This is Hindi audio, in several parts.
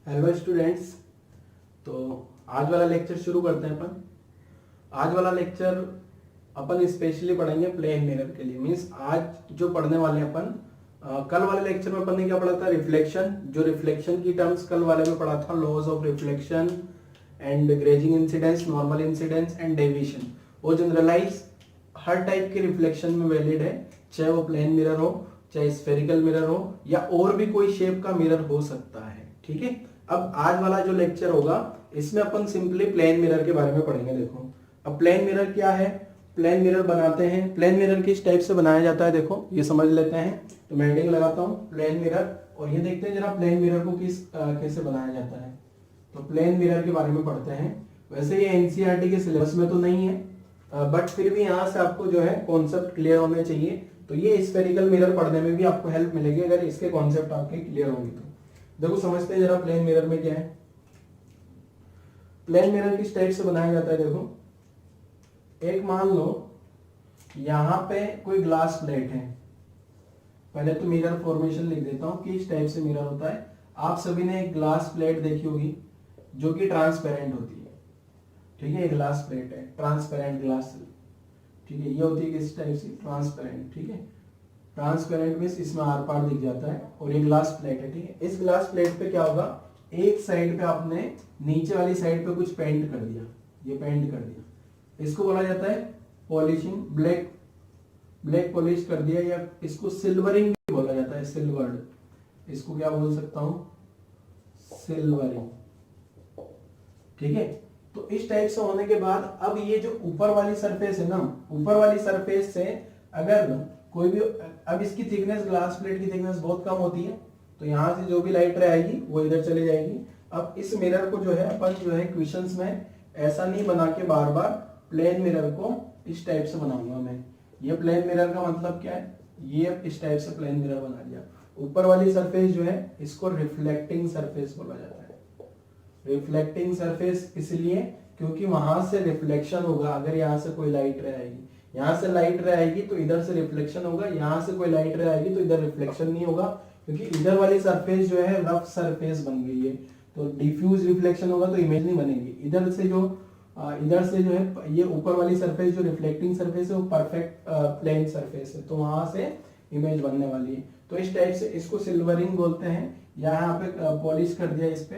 Hello students. तो आज वाला लेक्चर शुरू करते हैं अपन। आज वाला लेक्चर अपन स्पेशली पढ़ेंगे प्लेन मिरर के लिए। मींस आज जो पढ़ने वाले हैं अपन, कल वाले लेक्चर में अपन ने क्या पढ़ा था, रिफ्लेक्शन। जो रिफ्लेक्शन की टर्म्स कल वाले में पढ़ा था, laws of reflection and grazing incidence, normal incidence and deviation. वो जनरलाइज हर टाइप के रिफ्लेक्शन में वैलिड है, चाहे वो प्लेन मिरर हो, चाहे स्फेरिकल मिरर हो, या और भी कोई शेप का मिरर हो सकता है। ठीक है। अब आज वाला जो लेक्चर होगा इसमें अपन सिंपली प्लेन मिरर के बारे में पढ़ेंगे। देखो, अब प्लेन मिरर क्या है, प्लेन मिरर बनाते हैं। प्लेन मिरर किस टाइप से बनाया जाता है, देखो ये समझ लेते हैं। तो मैं हेडिंग लगाता हूँ प्लेन मिरर, और ये देखते हैं जरा प्लेन मिरर को कैसे बनाया जाता है। तो प्लेन मिरर के बारे में पढ़ते हैं। वैसे ये एनसीईआरटी के सिलेबस में तो नहीं है, बट फिर भी यहाँ से आपको जो है कॉन्सेप्ट क्लियर होने चाहिए। तो ये स्फेरिकल मिरर पढ़ने में भी आपको हेल्प मिलेगी अगर इसके कॉन्सेप्ट आपके क्लियर होंगे। तो देखो समझते हैं जरा प्लेन मिरर में क्या है। प्लेन मिरर किस टाइप से बनाया जाता है, देखो एक मान लो यहां पे कोई ग्लास प्लेट है। पहले तो मिरर फॉर्मेशन लिख देता हूं कि इस टाइप से मिरर होता है। आप सभी ने एक ग्लास प्लेट देखी होगी जो कि ट्रांसपेरेंट होती है। ठीक है, ये ग्लास प्लेट है, ट्रांसपेरेंट ग्लास। ठीक है, ये होती है किस टाइप से, ट्रांसपेरेंट। ठीक है, ट्रांसपेरेंट मींस इसमें आर पार दिख जाता है, और ये ग्लास प्लेट है। ठीक है, इस ग्लास प्लेट पे क्या होगा, एक साइड पे आपने नीचे वाली साइड पे कुछ पेंट कर दिया, ये पेंट कर दिया, इसको बोला जाता है पॉलिशिंग। ब्लैक पॉलिश कर दिया, या इसको सिल्वरिंग भी बोला जाता है, सिल्वर्ड। इसको क्या बोल सकता हूं, सिल्वरिंग। ठीक है, तो इस टाइप से होने के बाद अब ये जो ऊपर वाली सरफेस है ना, ऊपर वाली सरफेस से अगर कोई भी, अब इसकी थिकनेस, ग्लास प्लेट की थिकनेस बहुत कम होती है, तो यहां से जो भी लाइट रे आएगी वो इधर चली जाएगी। अब इस मिरर को जो है अपन जो है क्वेश्चंस में ऐसा नहीं बना के बार बार प्लेन मिरर को इस टाइप से बनाऊंगा मैं। ये प्लेन मिरर का मतलब क्या है, ये इस टाइप से प्लेन मिरर बना दिया। ऊपर वाली सरफेस जो है इसको रिफ्लेक्टिंग सरफेस बोला जाता है। रिफ्लेक्टिंग सरफेस इसलिए क्योंकि वहां से रिफ्लेक्शन होगा। अगर यहाँ से कोई लाइट रे आएगी, यहाँ से लाइट रे आएगी तो इधर से रिफ्लेक्शन होगा, यहाँ से कोई लाइट रे आएगी तो इधर रिफ्लेक्शन नहीं होगा, क्योंकि इधर वाली सरफेस जो है रफ सरफेस बन गई है। तो डिफ्यूज रिफ्लेक्शन होगा तो इमेज नहीं बनेगी। इधर से जो है ये ऊपर वाली सरफेस जो रिफ्लेक्टिंग सरफेस है वो परफेक्ट प्लेन सरफेस है, तो वहां से इमेज बनने वाली है। तो इस टाइप से इसको सिल्वरिंग बोलते हैं, या यहाँ पे पॉलिश कर दिया इस पे,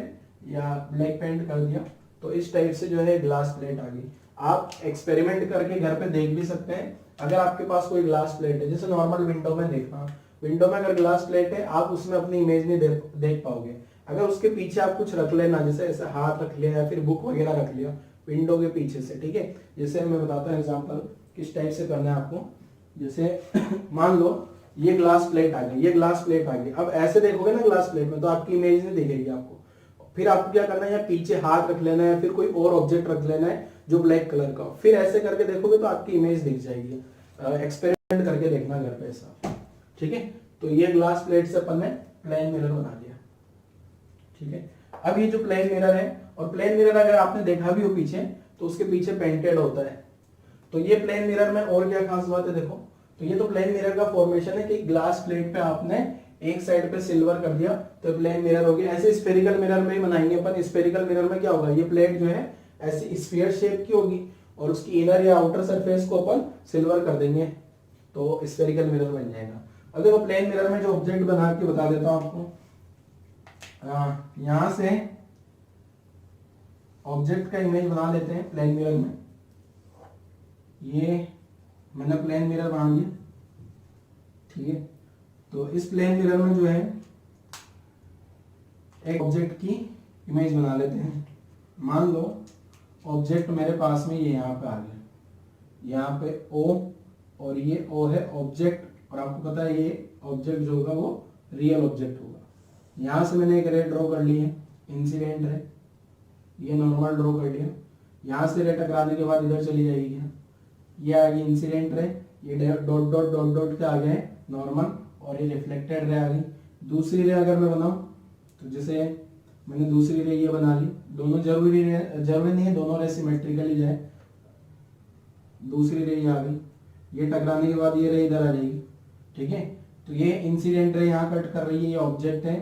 या ब्लैक पेंट कर दिया, तो इस टाइप से जो है ग्लास प्लेट आ गई। आप एक्सपेरिमेंट करके घर पे देख भी सकते हैं। अगर आपके पास कोई ग्लास प्लेट है, जैसे नॉर्मल विंडो में देखना, विंडो में अगर ग्लास प्लेट है आप उसमें अपनी इमेज नहीं देख पाओगे। अगर उसके पीछे आप कुछ रख लेना, जैसे ऐसे हाथ रख लिया या फिर बुक वगैरह रख लिया विंडो के पीछे से। ठीक है, जैसे मैं बताता हूँ एग्जाम्पल किस टाइप से करना है आपको। जैसे मान लो ये ग्लास प्लेट आ गई, ये ग्लास प्लेट आ गई। अब ऐसे देखोगे ना ग्लास प्लेट में तो आपकी इमेज नहीं दिखेगी आपको। फिर आपको क्या करना है, या पीछे हाथ रख लेना है, फिर कोई और ऑब्जेक्ट रख लेना है जो ब्लैक कलर का, फिर ऐसे करके देखोगे तो आपकी इमेज दिख जाएगी। एक्सपेरिमेंट करके देखना घर पे ऐसा। ठीक है, तो ये ग्लास प्लेट से अपन ने प्लेन मिरर बना दिया। ठीक है, अब ये जो प्लेन मिरर है, और प्लेन मिरर अगर आपने देखा भी हो पीछे तो उसके पीछे पेंटेड होता है। तो ये प्लेन मिरर में और क्या खास बात है, देखो तो ये तो प्लेन मिरर का फॉर्मेशन है कि ग्लास प्लेट पे आपने एक साइड पे सिल्वर कर दिया तो प्लेन मिरर हो गया। ऐसे स्फेरिकल मिरर में ही बनाएंगे अपन। स्फेरिकल मिरर में क्या होगा, ये प्लेट जो है ऐसी स्फीयर शेप की होगी, और उसकी इनर या आउटर सरफेस को अपन सिल्वर कर देंगे, तो स्फेरिकल मिरर बन जाएगा। अब देखो प्लेन मिरर में जो ऑब्जेक्ट बना के बता देता हूं आपको। यहां से ऑब्जेक्ट का इमेज बना लेते हैं प्लेन मिरर में। ये मैंने प्लेन मिरर बना दिया। ठीक है, तो इस प्लेन मिरर में जो है एक ऑब्जेक्ट की इमेज बना लेते हैं। मान लो ऑब्जेक्ट मेरे पास में ये यहाँ पे आ गया, यहाँ पे O, और ये O है ऑब्जेक्ट, और आपको पता है ये ऑब्जेक्ट जो होगा वो रियल ऑब्जेक्ट होगा। यहाँ से मैंने एक रे ड्रॉ कर ली है, इंसिडेंट रे, ये नॉर्मल ड्रॉ कर लिया। यहाँ से रे टकराने के बाद इधर चली जाएगी, ये आ गई इंसिडेंट रे, ये डॉट डॉट डॉट डॉट के आ गए नॉर्मल, और ये रिफ्लेक्टेड रे आ गई। दूसरी रे अगर मैं बनाऊं तो जैसे मैंने दूसरी रे ये बना ली, दोनों जरूरी नहीं है दोनों रे सिमेट्रिकली जाए। दूसरी रे ये आ गई, ये टकराने के बाद ये रे इधर आ जाएगी। ठीक है, तो ये इंसिडेंट रे यहाँ कट कर रही है, ये ऑब्जेक्ट है,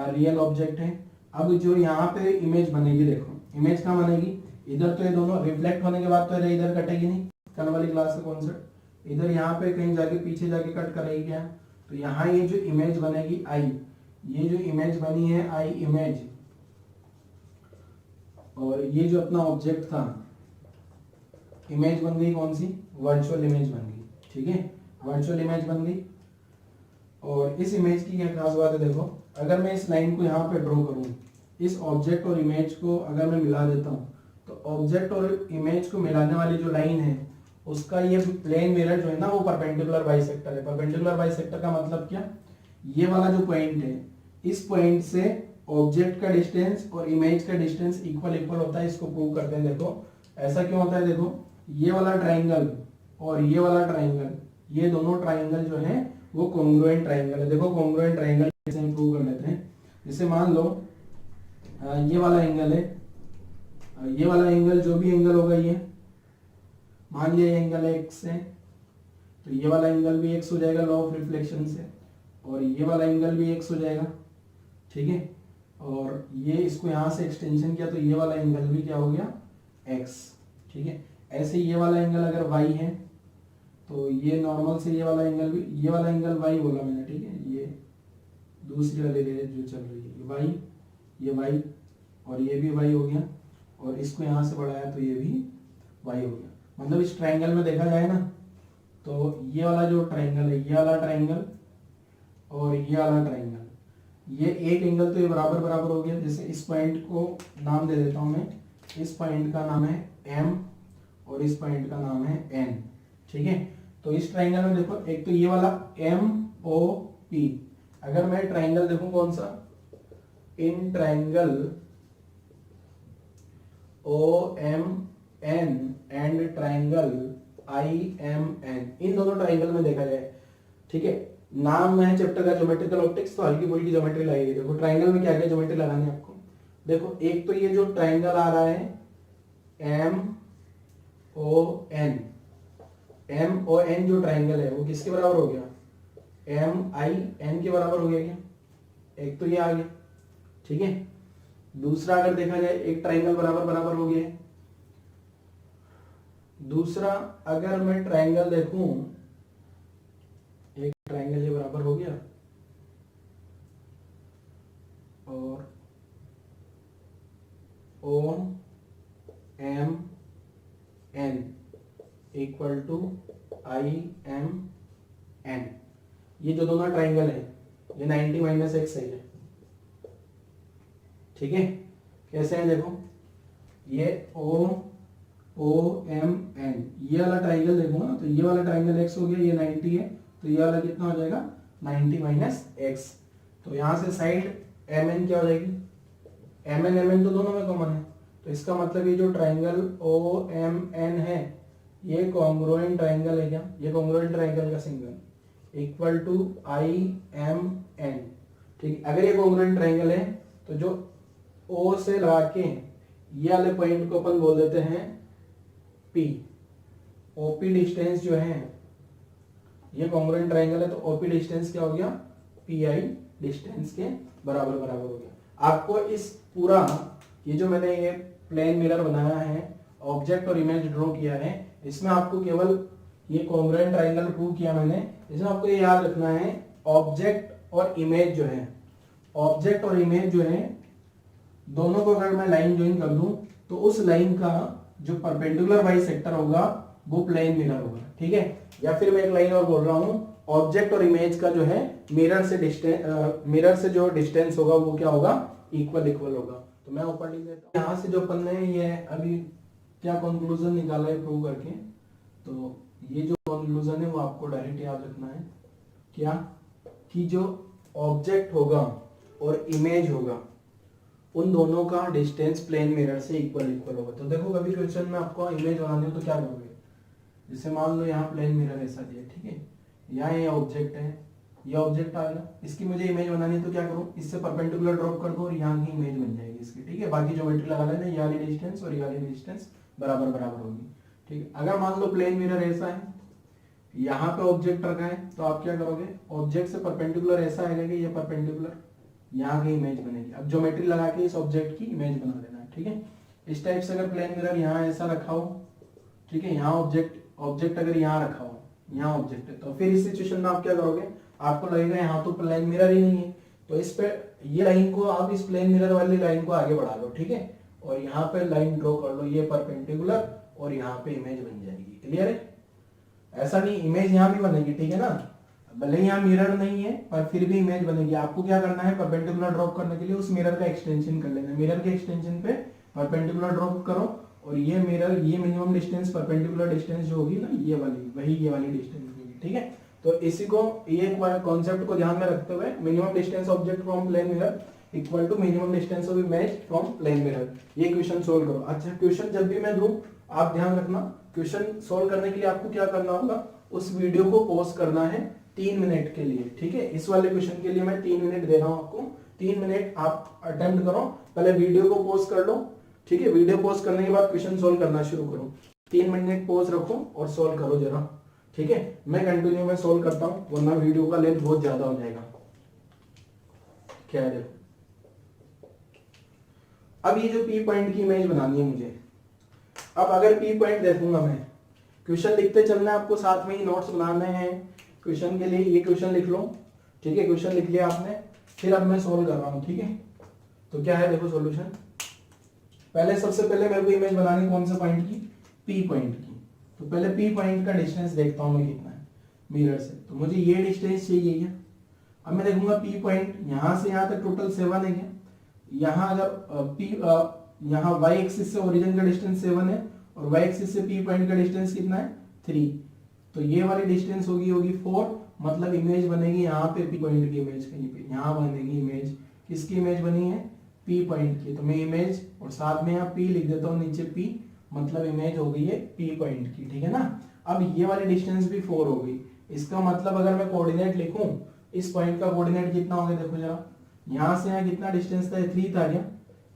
रियल ऑब्जेक्ट है। अब जो यहाँ पे इमेज बनेगी, देखो इमेज कहाँ बनेगी, इधर तो ये दोनों रिफ्लेक्ट होने के बाद तो इधर कटेगी नहीं, कल वाली क्लास का कॉन्सेप्ट, इधर यहाँ पे कहीं जाके पीछे जाके कट करेगी क्या, तो यहाँ ये जो इमेज बनेगी आई, ये जो इमेज बनी है आई इमेज, और ये जो अपना ऑब्जेक्ट था इमेज बन गई कौन सी, वर्चुअल इमेज बन गई, ठीक है, वर्चुअल इमेज बन गई। और इस इमेज की क्या खास बात है, देखो अगर मैं इस लाइन को यहाँ पे ड्रॉ करूँ, इस ऑब्जेक्ट और इमेज को अगर मैं मिला देता हूँ, तो ऑब्जेक्ट और इमेज को मिलाने वाली जो लाइन है उसका ये प्लेन मिरर जो है ना वो परपेंडिकुलर बाइसेक्टर है। परपेंडिकुलर बाइसेक्टर का मतलब क्या, ये वाला जो पॉइंट है, इस पॉइंट से ऑब्जेक्ट का डिस्टेंस और इमेज का डिस्टेंस इक्वल इक्वल होता है, इसको प्रूव करते हैं। देखो ऐसा क्यों होता है, देखो ये वाला ट्राइंगल और ये वाला ट्राइंगल, ये दोनों ट्राइंगल जो है वो कॉन्ग्रुएंट ट्राइंगल है। देखो कॉन्ग्रुएंट ट्राइंगल कैसे हम प्रूव कर लेते हैं, जैसे मान लो ये वाला एंगल है, ये वाला एंगल जो भी एंगल होगा, ये मान लिया ये एंगल x है, तो ये वाला एंगल भी x हो जाएगा लॉ ऑफ रिफ्लेक्शन से, और ये वाला एंगल भी x हो जाएगा, ठीक है। और ये इसको यहाँ से एक्सटेंशन किया तो ये वाला एंगल भी क्या हो गया x, ठीक है। ऐसे ये वाला एंगल अगर y है तो ये नॉर्मल से ये वाला एंगल भी, ये वाला एंगल y बोला मैंने, ठीक है, ये दूसरी वाली रेंज जो चल रही है y, ये y और ये भी y हो गया, और इसको यहाँ से बढ़ाया तो ये भी y हो गया। मतलब इस ट्राइंगल में देखा जाए ना तो ये वाला जो ट्राइंगल है, ये वाला ट्राइंगल और ये वाला ट्राइंगल, ये एक एंगल तो ये बराबर बराबर हो गया। जैसे इस पॉइंट को नाम दे देता हूं मैं, इस पॉइंट का नाम है m और इस पॉइंट का नाम है n, ठीक है। तो इस ट्राइंगल में देखो एक तो ये वाला MOP, अगर मैं ट्राइंगल देखूं कौन सा, in triangle OMN and triangle IMN, इन दोनों ट्राइंगल में देखा जाए, ठीक है। नाम है चैप्टर का ज्योमेट्रिकल ऑप्टिक्स, तो हल्की फुल्की ज्योमेट्री लगेगी। देखो ट्राइंगल में क्या क्या ज्योमेट्री लगानी है आपको, देखो एक तो ये जो ट्राइंगल आ रहा है MON जो ट्राइंगल है वो किसके बराबर हो गया, MIN के बराबर हो गया क्या, एक तो ये आ गया, ठीक है। दूसरा अगर देखा जाए एक ट्राइंगल बराबर बराबर हो गया, दूसरा अगर मैं ट्राइंगल देखूं, एक ट्राइंगल ये बराबर हो गया और OMN इक्वल टू IMN, ये जो दोनों ट्राइंगल है ये 90 माइनस x है, ठीक है। कैसे है देखो, ये OMN, ये वाला ट्राइंगल देखूंगा ना तो ये वाला ट्राइंगल x हो गया, ये 90 है, तो ये वाला कितना हो जाएगा 90 माइनस x, तो यहाँ से साइड MN क्या हो जाएगी, MN तो दोनों में कॉमन है, तो इसका मतलब ये जो ट्राइंगल OMN है ये कॉन्ग्रुएंट ट्राइंगल है क्या, ये कॉन्ग्रुएंट ट्राइंगल का सिंगल इक्वल टू IMN, ठीक। अगर ये कॉन्ग्रुएंट ट्राइंगल है तो जो O से लगा के ये वाले पॉइंट को अपन बोल देते हैं P, OP डिस्टेंस जो है, ये कॉन्ग्रुएंट ट्राइंगल है तो OP डिस्टेंस क्या हो गया, PI डिस्टेंस के बराबर बराबर हो गया। आपको इस पूरा ये जो मैंने ये प्लेन मिरर बनाया है, ऑब्जेक्ट और इमेज ड्रॉ किया है, इसमें आपको केवल ये कॉन्ग्रुएंट ट्राइंगल प्रूव किया मैंने, इसमें आपको ये याद रखना है ऑब्जेक्ट और इमेज जो है, ऑब्जेक्ट और इमेज जो है दोनों को अगर मैं लाइन ज्वाइन कर दूं तो उस लाइन का जो परपेंडिकुलर बाइसेक्टर होगा वो प्लेन मिरर होगा, ठीक है। या फिर मैं एक लाइन और बोल रहा हूं, ऑब्जेक्ट और इमेज का जो है मिरर से जो डिस्टेंस होगा वो क्या होगा, इक्वल इक्वल होगा। तो मैं ऊपर लिख देता हूं, यहाँ से जो अपन ने ये अभी क्या कंक्लूजन निकाला है प्रूव करके, तो ये जो कंक्लूजन है वो आपको डायरेक्ट याद रखना है क्या, कि जो ऑब्जेक्ट होगा और इमेज होगा उन दोनों का डिस्टेंस प्लेन मिरर से इक्वल इक्वल होगा। तो देखो कभी क्वेश्चन में आपको इमेज बनानी हो तो क्या करोगे, जैसे मान लो यहाँ प्लेन मिरर ऐसा दिया, ठीक है, यहाँ ये ऑब्जेक्ट है, ये ऑब्जेक्ट आ गया, इसकी मुझे इमेज बनानी है तो क्या करूँ, इससे परपेंडिकुलर ड्रॉप कर दो और यहाँ की इमेज बन जाएगी इसकी, ठीक है। बाकी ज्योमेट्री लगा लेना, ये वाली डिस्टेंस और ये वाली डिस्टेंस बराबर बराबर होगी, ठीक है। अगर मान लो प्लेन मिरर ऐसा है, यहाँ पे ऑब्जेक्ट रखा है, तो आप क्या करोगे, ऑब्जेक्ट से परपेंडिकुलर ऐसा आएगा कि ये परपेंडिकुलर यहाँ की इमेज बनेगी। अब ज्योमेट्री लगा के इस ऑब्जेक्ट की इमेज बना देना है, ठीक है। इस टाइप से अगर प्लेन मिरर यहाँ ऐसा रखा हो, ठीक है, यहाँ ऑब्जेक्ट अगर यहाँ रखा हो, यहाँ ऑब्जेक्ट है, तो फिर इस सिचुएशन में आप क्या करोगे, आपको लगेगा यहाँ तो प्लेन मिरर ही नहीं है, तो इस पे ये लाइन को आप इस प्लेन मिरर वाली लाइन को आगे बढ़ा लो, ठीक है, और यहाँ पे लाइन ड्रॉ कर लो, ये परपेंडिकुलर, और यहाँ पे इमेज बन जाएगी। क्लियर है? ऐसा नहीं, इमेज यहाँ भी बनेगी, ठीक है ना, भले यहाँ मिरर नहीं है पर फिर भी इमेज बनेगी। आपको क्या करना है, परपेंडिकुलर ड्रॉप करने के लिए उस मिरर का एक्सटेंशन कर लेना है। मिरर के एक्सटेंशन पे परपेंडिकुलर ड्रॉप करो, और ये मिरर, ये मिनिमम डिस्टेंस, परपेंडिकुलर डिस्टेंस जो होगी ना, ये वाली, वही ये वाली डिस्टेंस होगी, ठीक है। तो इसी को, ये कॉन्सेप्ट को ध्यान में रखते हुए, minimum distance object from plane mirror equal to minimum distance of image from plane mirror, ये क्वेश्चन सोल्व करो। अच्छा, क्वेश्चन जब भी मैं दूं, आप ध्यान रखना, क्वेश्चन सोल्व करने के लिए आपको क्या करना होगा, उस वीडियो को पॉज करना है 3 मिनट के लिए, ठीक है। इस वाले क्वेश्चन के लिए मैं 3 मिनट दे रहा हूं आपको, 3 मिनट आप अटेम्प्ट करो, पहले वीडियो को पॉज कर लो, ठीक है। वीडियो पॉज करने के बाद क्वेश्चन सोल्व करना शुरू करो, 3 मिनट पॉज रखो और सोल्व करो जरा, ठीक है। मैं कंटिन्यू में सोल्व करता हूं, वरना वीडियो का लेंथ बहुत ज्यादा हो जाएगा। क्या है, देखो, अब ये जो पी पॉइंट की इमेज बनानी है मुझे, अब अगर पी पॉइंट देखूंगा मैं, क्वेश्चन लिखते चलना है आपको, साथ में ही नोट्स बनाने हैं क्वेश्चन के लिए। ये क्वेश्चन लिख लो, ठीक है, क्वेश्चन लिख लिया आपने, फिर अब मैं सोल्व कर रहा हूं, ठीक है। तो क्या है, देखो सॉल्यूशन, पहले सबसे पहले मेरे को इमेज बनानी कौन से पॉइंट की, पी पॉइंट की। तो पहले पी पॉइंट का डिस्टेंस देखता हूं मैं कितना है मिरर से, तो मुझे ये डिस्टेंस चाहिए है। अब मैं देखूंगा पी पॉइंट यहां से यहां तक टोटल 7 है क्या, यहाँ अगर यहाँ y एक्सिस से ओरिजिन का डिस्टेंस 7 है, और y एक्सिस से पी पॉइंट का डिस्टेंस कितना है, 3, तो ये वाली डिस्टेंस होगी 4, मतलब इमेज बनेगी यहाँ पे पी पॉइंट की इमेज, कहीं पे यहाँ बनेगी इमेज, किसकी इमेज बनी है, पी पॉइंट की। तो मैं इमेज और साथ में यहाँ पी लिख देता हूँ नीचे, पी मतलब इमेज हो गई है पी पॉइंट की, ठीक है ना। अब ये वाली डिस्टेंस भी 4 हो गई, इसका मतलब अगर मैं कोऑर्डिनेट लिखूं, इस पॉइंट का कोऑर्डिनेट कितना हो गया, देखो जरा, यहाँ से यहाँ कितना डिस्टेंस था, 3 था क्या,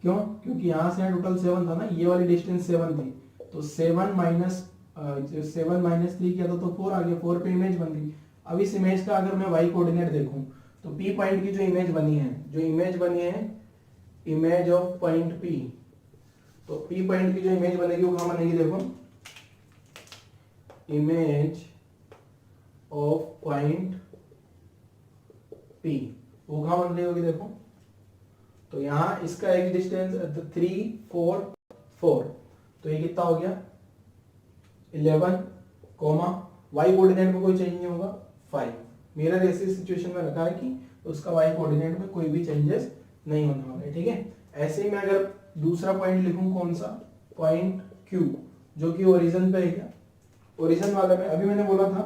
क्यों, क्योंकि यहाँ से यहाँ टोटल 7 था ना, ये वाली डिस्टेंस 7 थी, तो 7 माइनस 3 किया तो 4 आ गया, 4 पे इमेज बन गई। अब इस इमेज का अगर मैं y कोऑर्डिनेट देखूं, तो p पॉइंट की जो इमेज बनी है, इमेज ऑफ पॉइंट p, तो p पॉइंट की जो इमेज बनेगी वो कहां बनेगी, देखो, इमेज ऑफ पॉइंट p, वो कहां बन रही होगी, देखो, तो यहाँ इसका एक डिस्टेंस 3 4 4, तो ये कितना हो गया 11, y कोऑर्डिनेट में कोई चेंज नहीं होगा 5। मेरा ऐसी सिचुएशन में रखा है कि उसका y कोऑर्डिनेट में कोई भी चेंजेस नहीं होने वाले, ठीक है। ऐसे ही मैं अगर दूसरा पॉइंट लिखूं, कौन सा, पॉइंट Q, जो कि ओरिजिन पे है क्या, ओरिजिन वाला में, अभी मैंने बोला था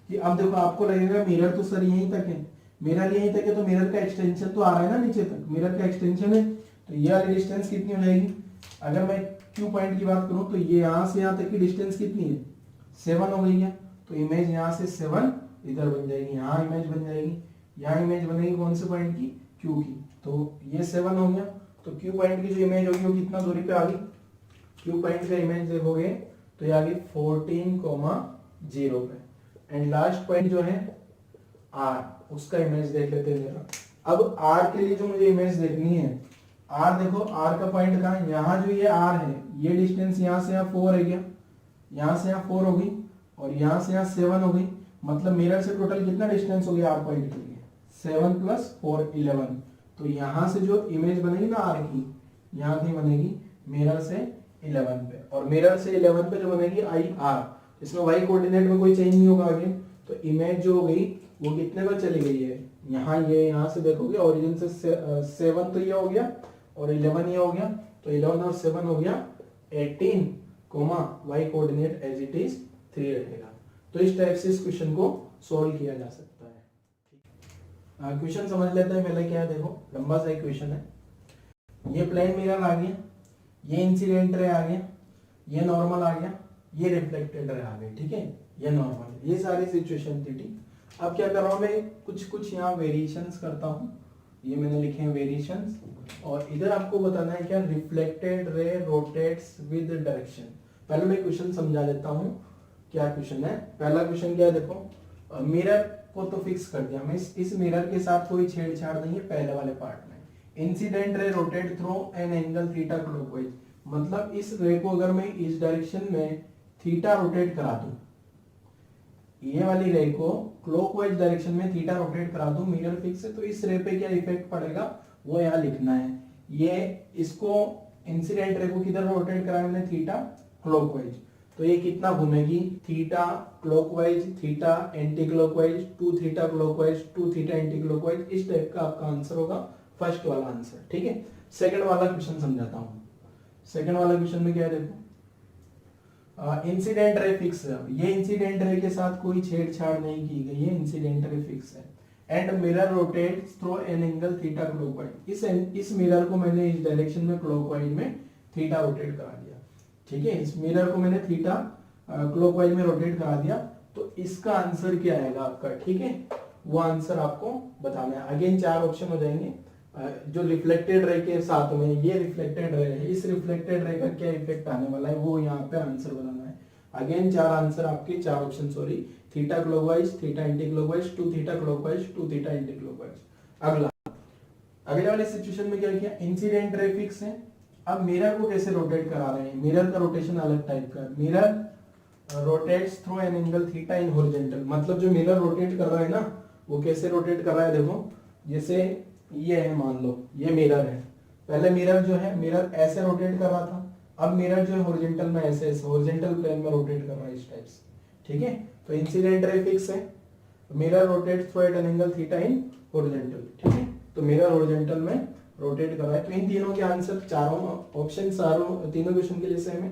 कि अब देखो आपको लगेगा मिरर तो सर यहीं तक है, मिरर यहीं तक है, तो मिरर का एक्सटेंशन तो आ रहा है ना नीचे तक, मिरर का एक्सटेंशन है, तो ये वाली डिस्टेंस कितनी हो जाएगी, अगर मैं Q पॉइंट की बात करूं, तो ये यहाँ से यहाँ तक की डिस्टेंस कितनी है, 7 हो गई है, तो इमेज यहाँ से 7 इधर बन जाएगी, यहाँ इमेज बन जाएगी, यहाँ इमेज बनेगी कौन से पॉइंट की, Q की, तो ये 7 हो गया, तो Q पॉइंट की जो इमेज होगी वो कितना दूरी पे आ गई, Q पॉइंट का इमेज देखोगे तो ये आ गई 14,0 पे, एंड लास्ट पॉइंट जो है R, उसका इमेज देख लेते हैं जरा। अब R के लिए जो मुझे इमेज देखनी है, R देखो, R का पॉइंट कहाँ है, यहाँ जो ये R है, ये डिस्टेंस यहाँ से यहाँ 4 है क्या, यहाँ से यहाँ 4 हो गई, और यहाँ से यहाँ 7 हो गई, मतलब मिरर से टोटल कितना डिस्टेंस हो गया R पॉइंट के लिए, 7 + 4 11, तो यहाँ से जो इमेज बनेगी ना R की, यहाँ की बनेगी मिरर से 11 पे, और मिरर से 11 पे जो बनेगी IR, इसमें y कोऑर्डिनेट में कोई चेंज नहीं होगा आगे, तो इमेज जो हो गई वो कितने पर चली गई है, यहाँ ये यहाँ से देखोगे ओरिजिन से 7 तो ये हो गया, और 11 ये हो गया, तो 11 और 7 हो गया 18, y coordinate as it is 3 रहेगा। तो इस टाइप से इस क्वेश्चन को सॉल्व किया जा सकता है। क्वेश्चन समझ लेते हैं पहले क्या है, देखो लंबा सा क्वेश्चन है, ये प्लेन मिरर आ गया, ये इंसिडेंट रे आ गया, ये नॉर्मल आ गया, ये रिफ्लेक्टेड रे आ गई, ठीक है, ये नॉर्मल, ये सारी सिचुएशन थी, ठीक। अब क्या कर रहा हूं मैं, कुछ यहाँ वेरिएशंस करता हूं, ये मैंने लिखे हैं वेरिएशंस, और इधर आपको बताना है क्या, reflected ray rotates with direction. पहले मैं क्वेश्चन समझा देता हूं क्या क्वेश्चन है। पहला क्वेश्चन क्या है, देखो मिरर को तो फिक्स कर दिया मैं, इस मिरर के साथ कोई छेड़छाड़ नहीं है पहले वाले पार्ट में, incident ray rotate through an angle theta clockwise, मतलब इस रे को अगर मैं इस डायरेक्शन में थीटा रोटेट करा दूं, ये वाली रे को क्लॉकवाइज डायरेक्शन में थीटा रोटेट करा दूं मिरर फिक्स से, तो इस रे पे क्या इफेक्ट पड़ेगा वो यहाँ लिखना है। ये इसको इंसिडेंट रे को किधर रोटेट कराया मैंने, थीटा क्लॉकवाइज, तो ये कितना घूमेगी, theta clockwise, theta anti clockwise, two theta clockwise, two theta anti clockwise, इस टाइप का आपका आंसर होगा फर्स्ट वाला आंसर। ठीक है, सेकंड वाला क्वेश्चन समझाता हूं। सेकंड वाला क्वेश्चन में क्या है देखो, इंसिडेंट रे फिक्स है, ये इंसिडेंट रे के साथ कोई छेड़छाड़ नहीं की गई है, इंसिडेंट रे फिक्स है, and mirror rotates through an angle theta clockwise, इस मिरर को मैंने इस डायरेक्शन में क्लॉकवाइज में थीटा रोटेट करा दिया। ठीक है, इस मिरर को मैंने थीटा क्लॉकवाइज में रोटेट करा दिया, तो इसका आंसर क्या आएगा आपका। ठीक है, वो आंसर आपको बताना है। अगेन 4 ऑप्शन हो जाएंगे, जो रिफ्लेक्टेड रे के साथ में, ये रिफ्लेक्टेड रे है, इस रिफ्लेक्टेड रे का क्या इफेक्ट आने वाला है वो यहाँ पे आंसर बनाना है। अगेन 4 आंसर आपके, 4 option sorry, theta clockwise, theta anti clockwise, two theta clockwise, two theta anti clockwise. अगला, अगले वाले सिचुएशन में क्या किया, इंसिडेंट रे फिक्स है, अब मिरर को कैसे रोटेट करा रहे हैं, मिरर का रोटेशन अलग टाइप का, mirror rotates through an angle theta in horizontal, मतलब जो मिरर रोटेट कर रहा है ना वो कैसे रोटेट कर रहा है, देखो जैसे ये है, मान लो ये मिरर है, पहले मिरर जो है मिरर ऐसे रोटेट कर रहा था, अब मिरर जो है हॉरिजॉन्टल में ऐसे हॉरिजॉन्टल प्लेन में रोटेट कर रहा है इस टाइप से। ठीक है, तो इंसिडेंट रे फिक्स है, mirror rotate through an angle theta in horizontal. ठीक है, तो मिरर हॉरिजॉन्टल में रोटेट कर रहा है, तो इन तीनों के आंसर, चारों ऑप्शन चारों तीनों क्वेश्चन के लिए सेम है।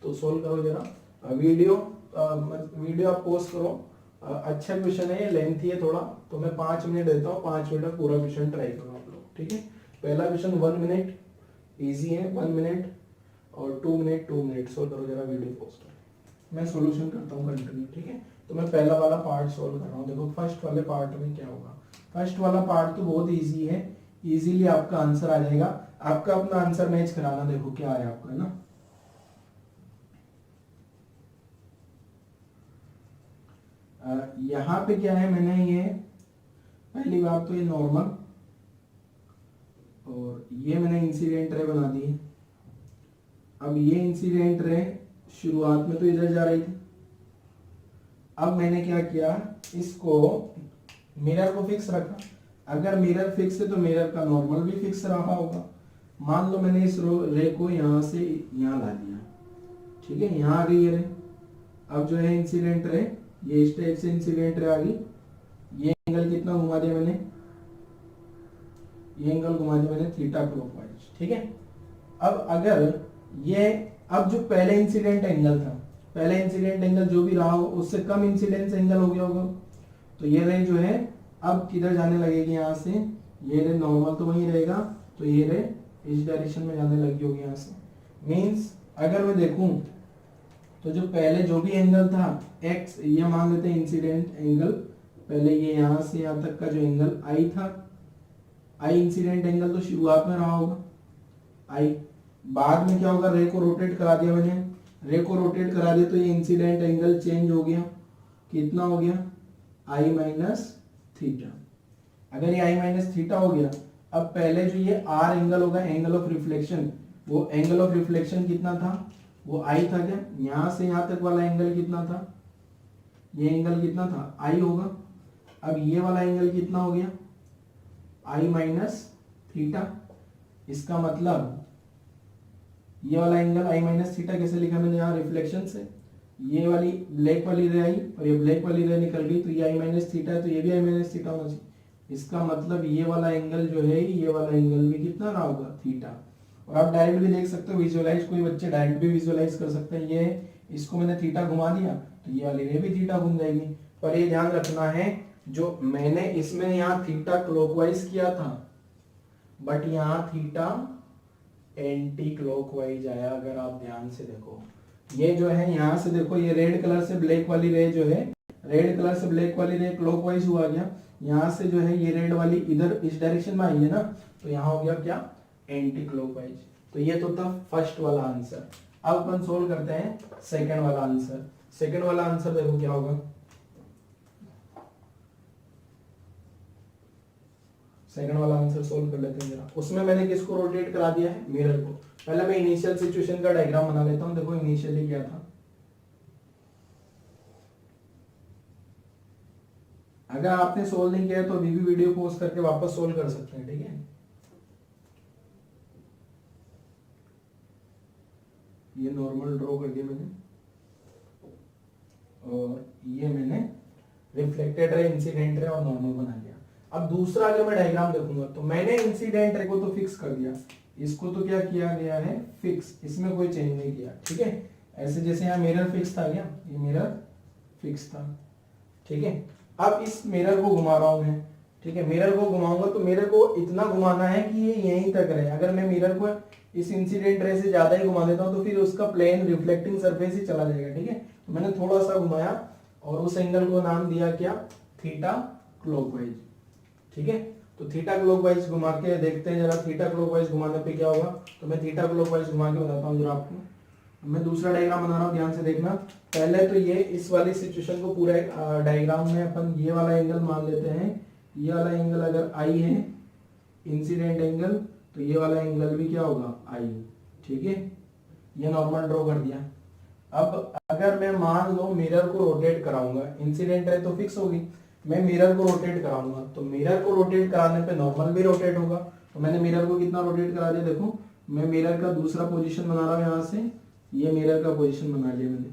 तो सोल्व करो जरा, वीडियो आप पॉज करो, अच्छा क्वेश्चन है, ये लेंथी है थोड़ा, तो मैं 5 मिनट देता हूँ, 5 मिनट में पूरा क्वेश्चन ट्राई करो आप लोग। ठीक है, पहला क्वेश्चन 1 मिनट इजी है, 1 मिनट और 2 मिनट 2 मिनट, सोल्व करो जरा, वीडियो पॉज करो, मैं सॉल्यूशन करता हूँ कंटिन्यू। ठीक है, तो मैं पहला वाला पार्ट सोल्व कर रहा हूँ। देखो फर्स्ट वाले पार्ट में क्या होगा, फर्स्ट वाला पार्ट तो बहुत इजी है, इजीली आपका आंसर आ जाएगा, आपका अपना आंसर मैच कराना, देखो क्या आया आपका, है ना। यहाँ पे क्या है, मैंने ये पहली बात तो ये नॉर्मल और ये मैंने इंसिडेंट रे बना दी। अब ये इंसिडेंट रे शुरुआत में तो इधर जा रही थी, अब मैंने क्या किया, इसको मिरर को फिक्स रखा, अगर मिरर फिक्स है तो मिरर का नॉर्मल भी फिक्स रहा होगा। मान लो मैंने इस रे को यहाँ से यहाँ ला दिया, ठीक है, यहाँ आ गई ये रे, अब जो है इंसिडेंट रे, ये इस टाइप से इंसिडेंट रे आ गई, ये एंगल कितना घुमा दिया मैंने, ये एंगल घुमा दिया मैंने थीटा क्लॉकवाइज। ठीक है, अब अगर ये, अब जो पहले इंसिडेंट एंगल था, पहले इंसिडेंट एंगल जो भी रहा हो उससे कम इंसिडेंस एंगल हो गया होगा, तो ये रे जो है अब किधर जाने लगेगी, यहाँ से ये रे नॉर्मल तो वही रहेगा, तो ये रे इस डायरेक्शन में जाने लगी होगी यहाँ से। मींस अगर मैं देखूं तो जो पहले जो भी एंगल था x, ये मान लेते हैं इंसिडेंट एंगल, पहले ये यहाँ से यहाँ तक का जो एंगल i था, i इंसिडेंट एंगल तो शुरुआत में रहा होगा i, बाद में क्या होगा, रे को रोटेट करा दिया मैंने, रे को रोटेट करा दिया तो ये इंसिडेंट एंगल चेंज हो गया, कितना हो गया, i माइनस थीटा। अगर ये i माइनस थीटा हो गया, अब पहले जो ये r एंगल होगा, एंगल ऑफ रिफ्लेक्शन, वो एंगल ऑफ रिफ्लेक्शन कितना था, वो i था क्या, यहां से यहां तक वाला एंगल कितना था, ये एंगल कितना था, i होगा। अब ये वाला एंगल कितना हो गया, i माइनस थीटा, इसका मतलब ये वाला एंगल i माइनस थीटा कैसे लिखा मैंने, यहाँ रिफ्लेक्शन से, ये वाली ब्लैक वाली रे आई और ये ब्लैक वाली रे निकल गई, तो ये i माइनस थीटा है, तो ये भी i माइनस थीटा होना चाहिए, इसका मतलब ये वाला एंगल जो है, ये वाला एंगल भी कितना रहा होगा, थीटा। और आप डायरेक्ट भी देख सकते हो, विजुअलाइज, कोई बच्चे डायरेक्ट भी विजुअलाइज कर सकते हैं, ये इसको मैंने थीटा घुमा दिया तो ये वाली रे भी थीटा घूम जाएगी। पर ये ध्यान रखना है, जो मैंने इसमें यहाँ थीटा क्लॉकवाइज किया था, बट यहाँ थीटा एंटी क्लॉकवाइज आया। अगर आप ध्यान से देखो, ये जो है यहाँ से देखो, ये रेड कलर से ब्लैक वाली रे जो है, रेड कलर से ब्लैक वाली रे क्लॉकवाइज हुआ गया, यहाँ से जो है ये रेड वाली इधर इस डायरेक्शन में आई है ना, तो यहाँ हो गया क्या, एंटी क्लॉकवाइज। तो ये तो था फर्स्ट वाला आंसर। अब अपन सोल्व करते हैं सेकंड वाला आंसर। सेकंड वाला आंसर देखो क्या होगा, सेकंड वाला आंसर सोल्व कर लेते हैं जरा। उसमें मैंने किसको रोटेट करा दिया है, मिरर को। पहले मैं इनिशियल सिचुएशन का डायग्राम बना लेता हूं। देखो इनिशियली क्या था, अगर आपने सोल्व नहीं किया तो अभी भी वीडियो पॉज करके वापस सोल्व कर सकते हैं, ठीक है। ये नॉर्मल ड्रॉ कर दिया मैंने, और ये मैंने रिफ्लेक्टेड रे, इंसिडेंट रे और नॉर्मल बना लिया। अब दूसरा अगर मैं डायग्राम देखूंगा तो मैंने इंसिडेंट रे को तो फिक्स कर दिया, इसको तो क्या किया गया है, फिक्स, इसमें कोई चेंज नहीं किया, ठीक है। ऐसे जैसे यहाँ मिरर फिक्स था क्या, ये मिरर फिक्स था, ठीक है। अब इस मिरर को घुमा रहा हूं मैं, ठीक है। मिरर को घुमाऊंगा तो मिरर को इतना घुमाना है कि ये यहीं तक रहे। अगर मैं मिरर को इस इंसिडेंट रे से ज्यादा ही घुमा देता हूं तो फिर उसका प्लेन रिफ्लेक्टिंग सरफेस ही चला जाएगा, ठीक है। तो मैंने थोड़ा सा घुमाया और उस एंगल को नाम दिया क्या, थीटा क्लॉकवाइज, ठीक है। तो थीटा क्लॉकवाइज घुमा के देखते हैं जरा, थीटा क्लॉकवाइज घुमाने पे क्या होगा। तो मैं थीटा क्लॉकवाइज घुमा के बताता हूँ जरा आपको। मैं दूसरा डायग्राम बना रहा हूँ, ध्यान से देखना। पहले तो ये इस वाली सिचुएशन को पूरा डायग्राम में अपन ये वाला एंगल मान लेते हैं। ये वाला एंगल अगर आई है इंसिडेंट एंगल, तो ये वाला एंगल भी क्या होगा, आई, ठीक है। ये नॉर्मल ड्रॉ कर दिया। अब अगर मैं मान लो मिरर को रोटेट कराऊंगा, इंसिडेंट है तो फिक्स होगी, मैं मिरर को रोटेट कराऊंगा तो मिरर को रोटेट कराने पे नॉर्मल भी रोटेट होगा। तो मैंने मिरर को कितना रोटेट करा दिया, देखो मैं मिरर का दूसरा पोजीशन बना रहा हूँ, यहाँ से ये मिरर का पोजीशन बना लिया मैंने,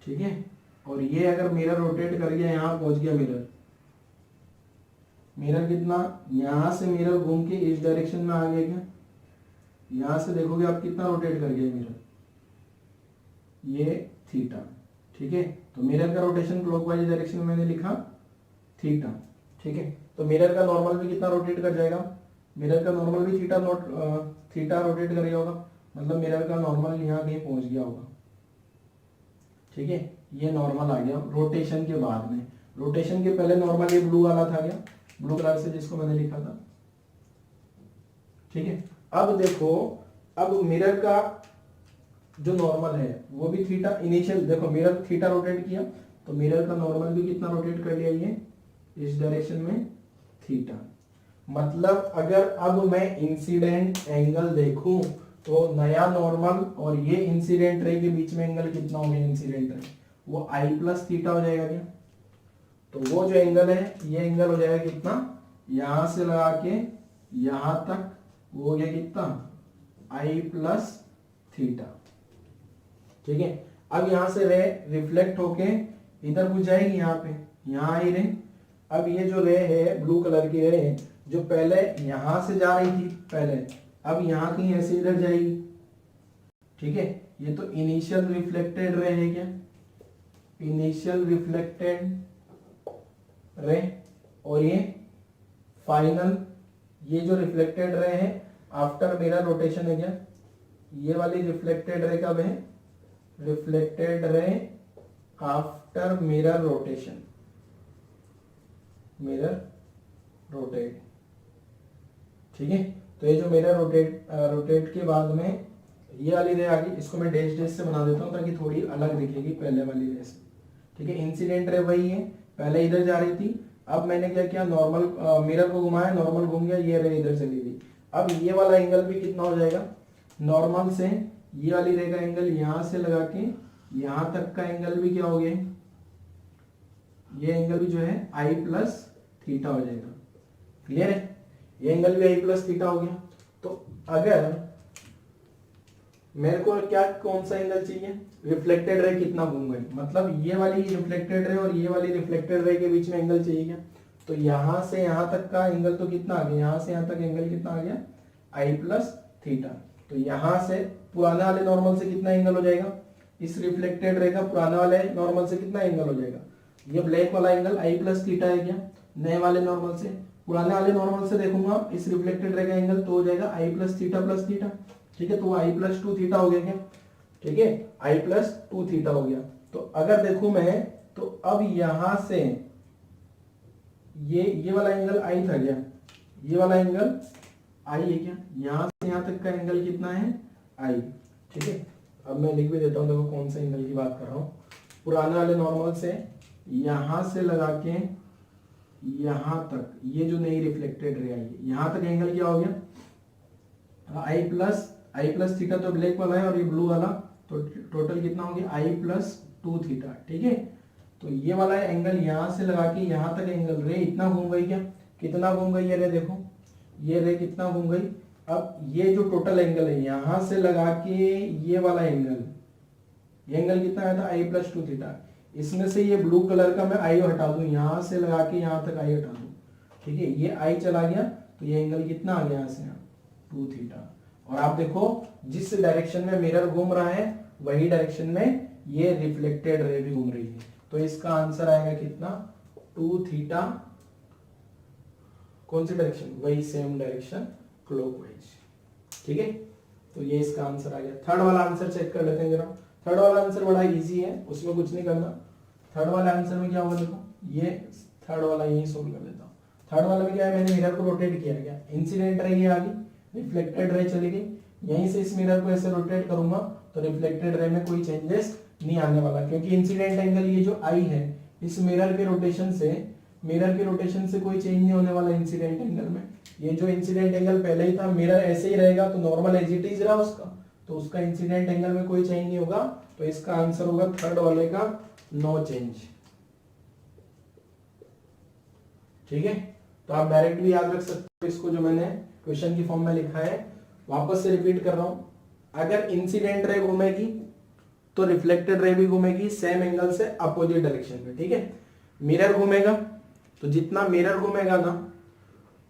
ठीक है। और ये अगर मिरर रोटेट कर गया, यहाँ पहुंच गया मिरर, मिरर कितना, यहां से मिरर घूम के इस डायरेक्शन में आ गया क्या, यहां से देखोगे आप कितना रोटेट कर गया मिरर, ये थीटा, ठीक है। तो मिरर का रोटेशन क्लॉकवाइज डायरेक्शन में मैंने लिखा थीटा, ठीक है। तो मिरर का नॉर्मल भी कितना रोटेट कर जाएगा, मिरर का नॉर्मल भी थीटा रोटेट करेगा होगा, मतलब मिरर का नॉर्मल यहाँ कहीं पहुंच गया होगा, ठीक है। ये नॉर्मल आ गया रोटेशन के बाद में। रोटेशन के पहले नॉर्मल ये ब्लू वाला था क्या, ब्लू कलर से जिसको मैंने लिखा था, ठीक है। अब देखो, अब मिरर का जो नॉर्मल है वो भी थीटा, इनिशियल देखो मिरर थीटा रोटेट किया तो मिरर का नॉर्मल भी कितना रोटेट कर लिया, ये इस डायरेक्शन में थीटा। मतलब अगर अब मैं इंसिडेंट एंगल देखूं तो नया नॉर्मल और ये इंसिडेंट रे के बीच में एंगल कितना हो गया, इंसिडेंट रे वो आई प्लस थीटा हो जाएगा क्या। तो वो जो एंगल है ये एंगल हो जाएगा कितना, यहां से लगा के यहां तक वो हो गया कितना, आई प्लस थीटा, ठीक है। अब यहां से रे रिफ्लेक्ट होके इधर कुछ जाएगी, यहाँ पे यहाँ आई रे। अब ये जो रे है ब्लू कलर की रे है, जो पहले यहां से जा रही थी पहले, अब यहां कहीं ऐसे इधर जाएगी, ठीक है। ये तो इनिशियल रिफ्लेक्टेड रे है क्या, इनिशियल रिफ्लेक्टेड रे, और ये फाइनल, ये जो रिफ्लेक्टेड रे है आफ्टर मिरर रोटेशन है क्या, ये वाली रिफ्लेक्टेड रे कब है, reflected ray after mirror rotation, mirror rotate, ठीक है। तो ये जो मिरर रोटेट के बाद में ये वाली रे आ गई, इसको मैं डैश डैश से बना देता हूं ताकि थोड़ी अलग दिखेगी पहले वाली रे से, ठीक है। इंसिडेंट रे वही है, पहले इधर जा रही थी, अब मैंने क्या किया, नॉर्मल मिरर को घुमाया, नॉर्मल घूम गया, ये रे इधर चली गई। अब ये वाला एंगल भी कितना हो जाएगा, नॉर्मल से ये वाली रे का एंगल यहां से लगा के यहां तक का एंगल भी क्या हो गया, ये एंगल भी जो है आई प्लस थीटा हो जाएगा। क्लियर है, ये एंगल भी आई प्लस थीटा हो गया। तो अगर मेरे को क्या, कौन सा एंगल चाहिए, रिफ्लेक्टेड रे कितना घूम गई, मतलब ये वाली रिफ्लेक्टेड रे और ये वाली रिफ्लेक्टेड रे के बीच में एंगल चाहिए क्या। तो यहां से यहां तक का एंगल तो कितना आ गया, यहां से यहां तक एंगल कितना आ गया, आई प्लस थीटा। तो यहां से पुराने वाले नॉर्मल से कितना एंगल हो जाएगा, इस रिफ्लेक्टेड रे का पुराने वाले नॉर्मल से कितना एंगल हो जाएगा, ये ब्लैक वाला एंगल आई प्लस थीटा है क्या, नए वाले नॉर्मल से, पुराने वाले नॉर्मल से देखूंगा इस रिफ्लेक्टेड रे का एंगल तो हो जाएगा आई प्लस थीटा, ठीक है। तो आई प्लस 2 थीटा हो गया क्या, ठीक है, आई प्लस 2 थीटा हो गया। तो अगर देखूं मैं, तो अब यहां से ये वाला एंगल आई था क्या, ये वाला एंगल आई है क्या, यहां से यहां तक का एंगल कितना है, आई, ठीक है। अब मैं लिख भी देता हूं, देखो कौन सा एंगल की बात कर रहा हूं, पुराने वाले नॉर्मल से यहां से लगा के यहां तक ये जो नई रिफ्लेक्टेड रे आई है यहां तक एंगल क्या हो गया, आई प्लस थीटा तो ब्लैक वाला है और ये ब्लू वाला, तो टोटल कितना हो गया आई प्लस 2 थीटा। ठीक है, तो ये वाला एंगल यहां से लगा के यहां तक एंगल रे इतना घूम गई क्या, कितना घूम गई ये रे, देखो ये रे कितना घूम गई। अब ये जो टोटल एंगल है यहां से लगा के ये वाला एंगल, ये एंगल कितना आया था आई प्लस 2 थीटा। इसमें से ये ब्लू कलर का मैं आई हटा दूं, यहां से लगा के यहां तक आई हटा दूं, ठीक है, ये आई चला गया तो ये एंगल कितना आ गया यहाँ से 2 थीटा। और आप देखो जिस डायरेक्शन में मिरर घूम रहा है वही डायरेक्शन में ये रिफ्लेक्टेड रे भी घूम रही है, तो इसका आंसर आएगा कितना 2 थीटा, कौन सी डायरेक्शन, वही सेम डायरेक्शन क्लॉकवाइज। ठीक है, तो ये इसका आंसर आ गया। थर्ड वाला आंसर चेक कर लेते हैं जरा। थर्ड वाला आंसर बड़ा इजी है, उसमें कुछ नहीं करना। थर्ड वाला आंसर में क्या होगा देखो, ये थर्ड वाला यही सोल्व कर लेता हूँ। थर्ड वाला में क्या है, मैंने मिरर को रोटेट किया गया, इंसिडेंट रे ये आ गई, रिफ्लेक्टेड रे चली गई, यहीं से इस मिरर को ऐसे रोटेट करूंगा तो रिफ्लेक्टेड रे में कोई चेंजेस नहीं आने वाला, क्योंकि इंसिडेंट एंगल ये जो आई है इस मिरर के रोटेशन से कोई चेंज नहीं होने वाला इंसिडेंट एंगल में। ये जो इंसिडेंट एंगल पहले ही था, मिरर ऐसे ही रहेगा तो नॉर्मल एज इट इज रहा उसका, तो उसका इंसिडेंट एंगल में कोई चेंज नहीं होगा, तो इसका आंसर होगा थर्ड वाले का नो चेंज। ठीक है, तो आप डायरेक्ट भी याद रख सकते हो इसको, जो मैंने क्वेश्चन की फॉर्म में लिखा है। वापस से रिपीट कर रहा हूं, अगर इंसिडेंट रे घूमेगी तो रिफ्लेक्टेड रे भी घूमेगी सेम एंगल से अपोजिट डायरेक्शन में। ठीक है, मिरर घूमेगा तो जितना मिरर घूमेगा ना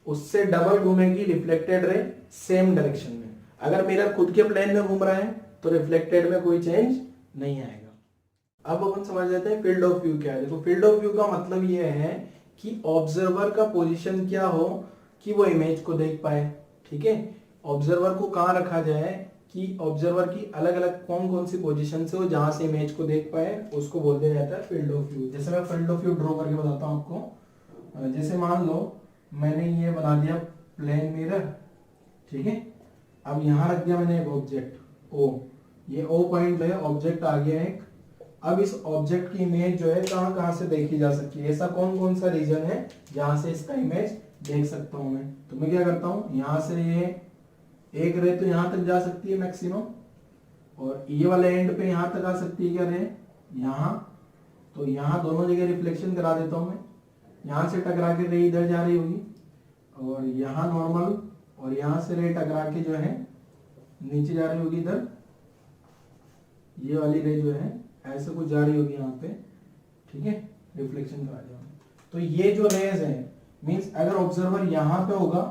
उससे डबल घूमेगी रिफ्लेक्टेड रे सेम डायरेक्शन में। अगर मिरर खुद के प्लेन में घूम रहा है तो रिफ्लेक्टेड में कोई चेंज नहीं आएगा। अब अपन समझ लेते हैं फील्ड ऑफ व्यू क्या है। देखो फील्ड ऑफ व्यू का मतलब ये है कि ऑब्जर्वर का पोजीशन क्या हो कि वो इमेज को देख पाए। ठीक है, ऑब्जर्वर को कहाँ रखा जाए कि ऑब्जर्वर की अलग अलग कौन कौन सी पोजीशन से हो जहां से इमेज को देख पाए, उसको बोल दिया जाता है फील्ड ऑफ व्यू। जैसे मैं फील्ड ऑफ व्यू ड्रॉ करके बताता हूँ आपको। जैसे मान लो मैंने ये बना दिया प्लेन मिरर, ठीक है, अब यहां रख दिया मैंने एक ऑब्जेक्ट ओ, ये ओ पॉइंट है, ऑब्जेक्ट आ गया एक। अब इस ऑब्जेक्ट की इमेज जो है कहां कहां से देखी जा सकती है, ऐसा कौन कौन सा रीजन है जहां से इसका इमेज देख सकता हूं मैं। तो मैं क्या करता हूं, यहां से ये एक रे तो यहां तक जा सकती है मैक्सिमम, और ये वाले एंड पे यहां तक आ सकती है क्या रे, यहां, तो यहां दोनों जगह रिफ्लेक्शन करा देता हूं मैं। यहां से टकरा के रे इधर जा रही होगी और यहां नॉर्मल, और यहां से रे टकरा के जो है नीचे जा रही होगी इधर, ये वाली रे जो है ऐसे कुछ जा रही होगी यहाँ पे। ठीक है, रिफ्लेक्शन करा दिया। तो ये जो रेज है मींस अगर ऑब्जर्वर यहाँ पे होगा,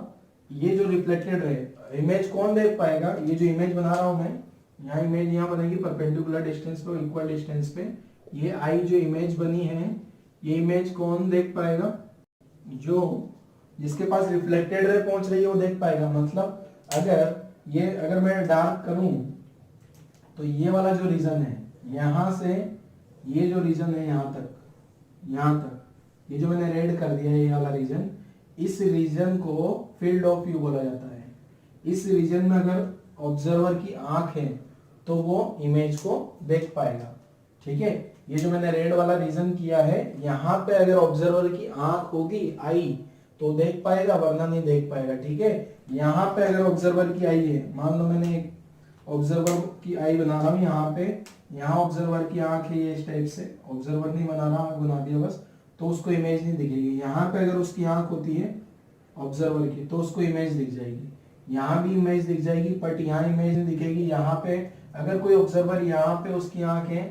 ये जो रिफ्लेक्टेड रे इमेज कौन देख पाएगा, ये जो इमेज बना रहा हूं मैं, यहाँ इमेज यहाँ बनेगी परपेंडिकुलर डिस्टेंस पे, इक्वल डिस्टेंस पे। ये आई जो इमेज बनी है ये इमेज कौन देख पाएगा, जो जिसके पास रिफ्लेक्टेड रे पहुंच रही है वो देख पाएगा। मतलब अगर मैं डार्क करूं तो ये वाला जो रीजन है यहां से ये जो रीजन है यहां तक ये जो मैंने रेड कर दिया है ये वाला रीजन, इस रीजन को फील्ड ऑफ व्यू बोला जाता है। इस रीजन में अगर ऑब्जर्वर की आंख है तो वो इमेज को देख पाएगा। ठीक है, ये जो मैंने रेड वाला रीजन किया है, यहाँ पे अगर ऑब्जर्वर की आंख होगी आई तो देख पाएगा, वरना नहीं देख पाएगा। ठीक है, यहाँ पे अगर ऑब्जर्वर की आई है, मान लो मैंने एक ऑब्जर्वर की आई बना रहा हूं यहाँ पे, यहाँ ऑब्जर्वर की आंख है ये इस टाइप से, ऑब्जर्वर नहीं बना रहा, आंख बना दिया बस, तो उसको इमेज नहीं दिखेगी। यहाँ पे अगर उसकी आंख होती है ऑब्जर्वर की तो उसको इमेज दिख जाएगी, यहाँ भी इमेज दिख जाएगी, बट यहाँ इमेज नहीं दिखेगी। यहाँ पे अगर कोई ऑब्जर्वर यहाँ पे उसकी आंख है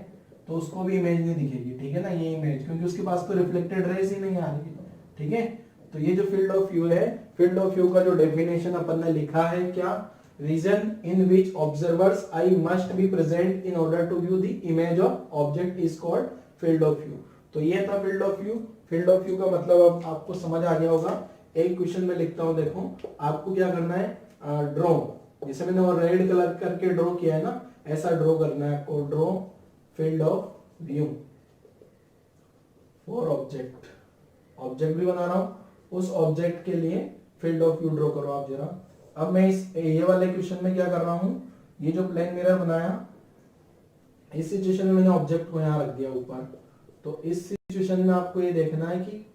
तो उसको भी इमेज नहीं दिखेगी। ठीक है ना, ये इमेज, क्योंकि उसके पास तो रिफ्लेक्टेड रेज ही नहीं आ रही। ठीक है, तो ये जो फील्ड ऑफ व्यू है, फील्ड ऑफ व्यू का जो डेफिनेशन अपन ने लिखा है क्या, region in which observer's eye must be present in order to view the image of object is called field of view. तो ये था field of view. Field of view का मतलब अब आपको समझ आ गया होगा। एक क्वेश्चन में लिखता हूं, देखो आपको क्या करना है, ड्रॉ, जैसे मैंने वो रेड कलर करके ड्रॉ किया है ना, ऐसा ड्रॉ करना है आपको। Draw field of view for object भी बना रहा हूं, उस ऑब्जेक्ट के लिए फील्ड ऑफ व्यू ड्रॉ करो आप जरा। अब मैं ये वाले क्वेश्चन में क्या कर रहा हूं, ये जो प्लेन मिरर बनाया, इस सिचुएशन में मैंने ऑब्जेक्ट को यहां रख दिया ऊपर। तो इस सिचुएशन में आपको ये देखना है कि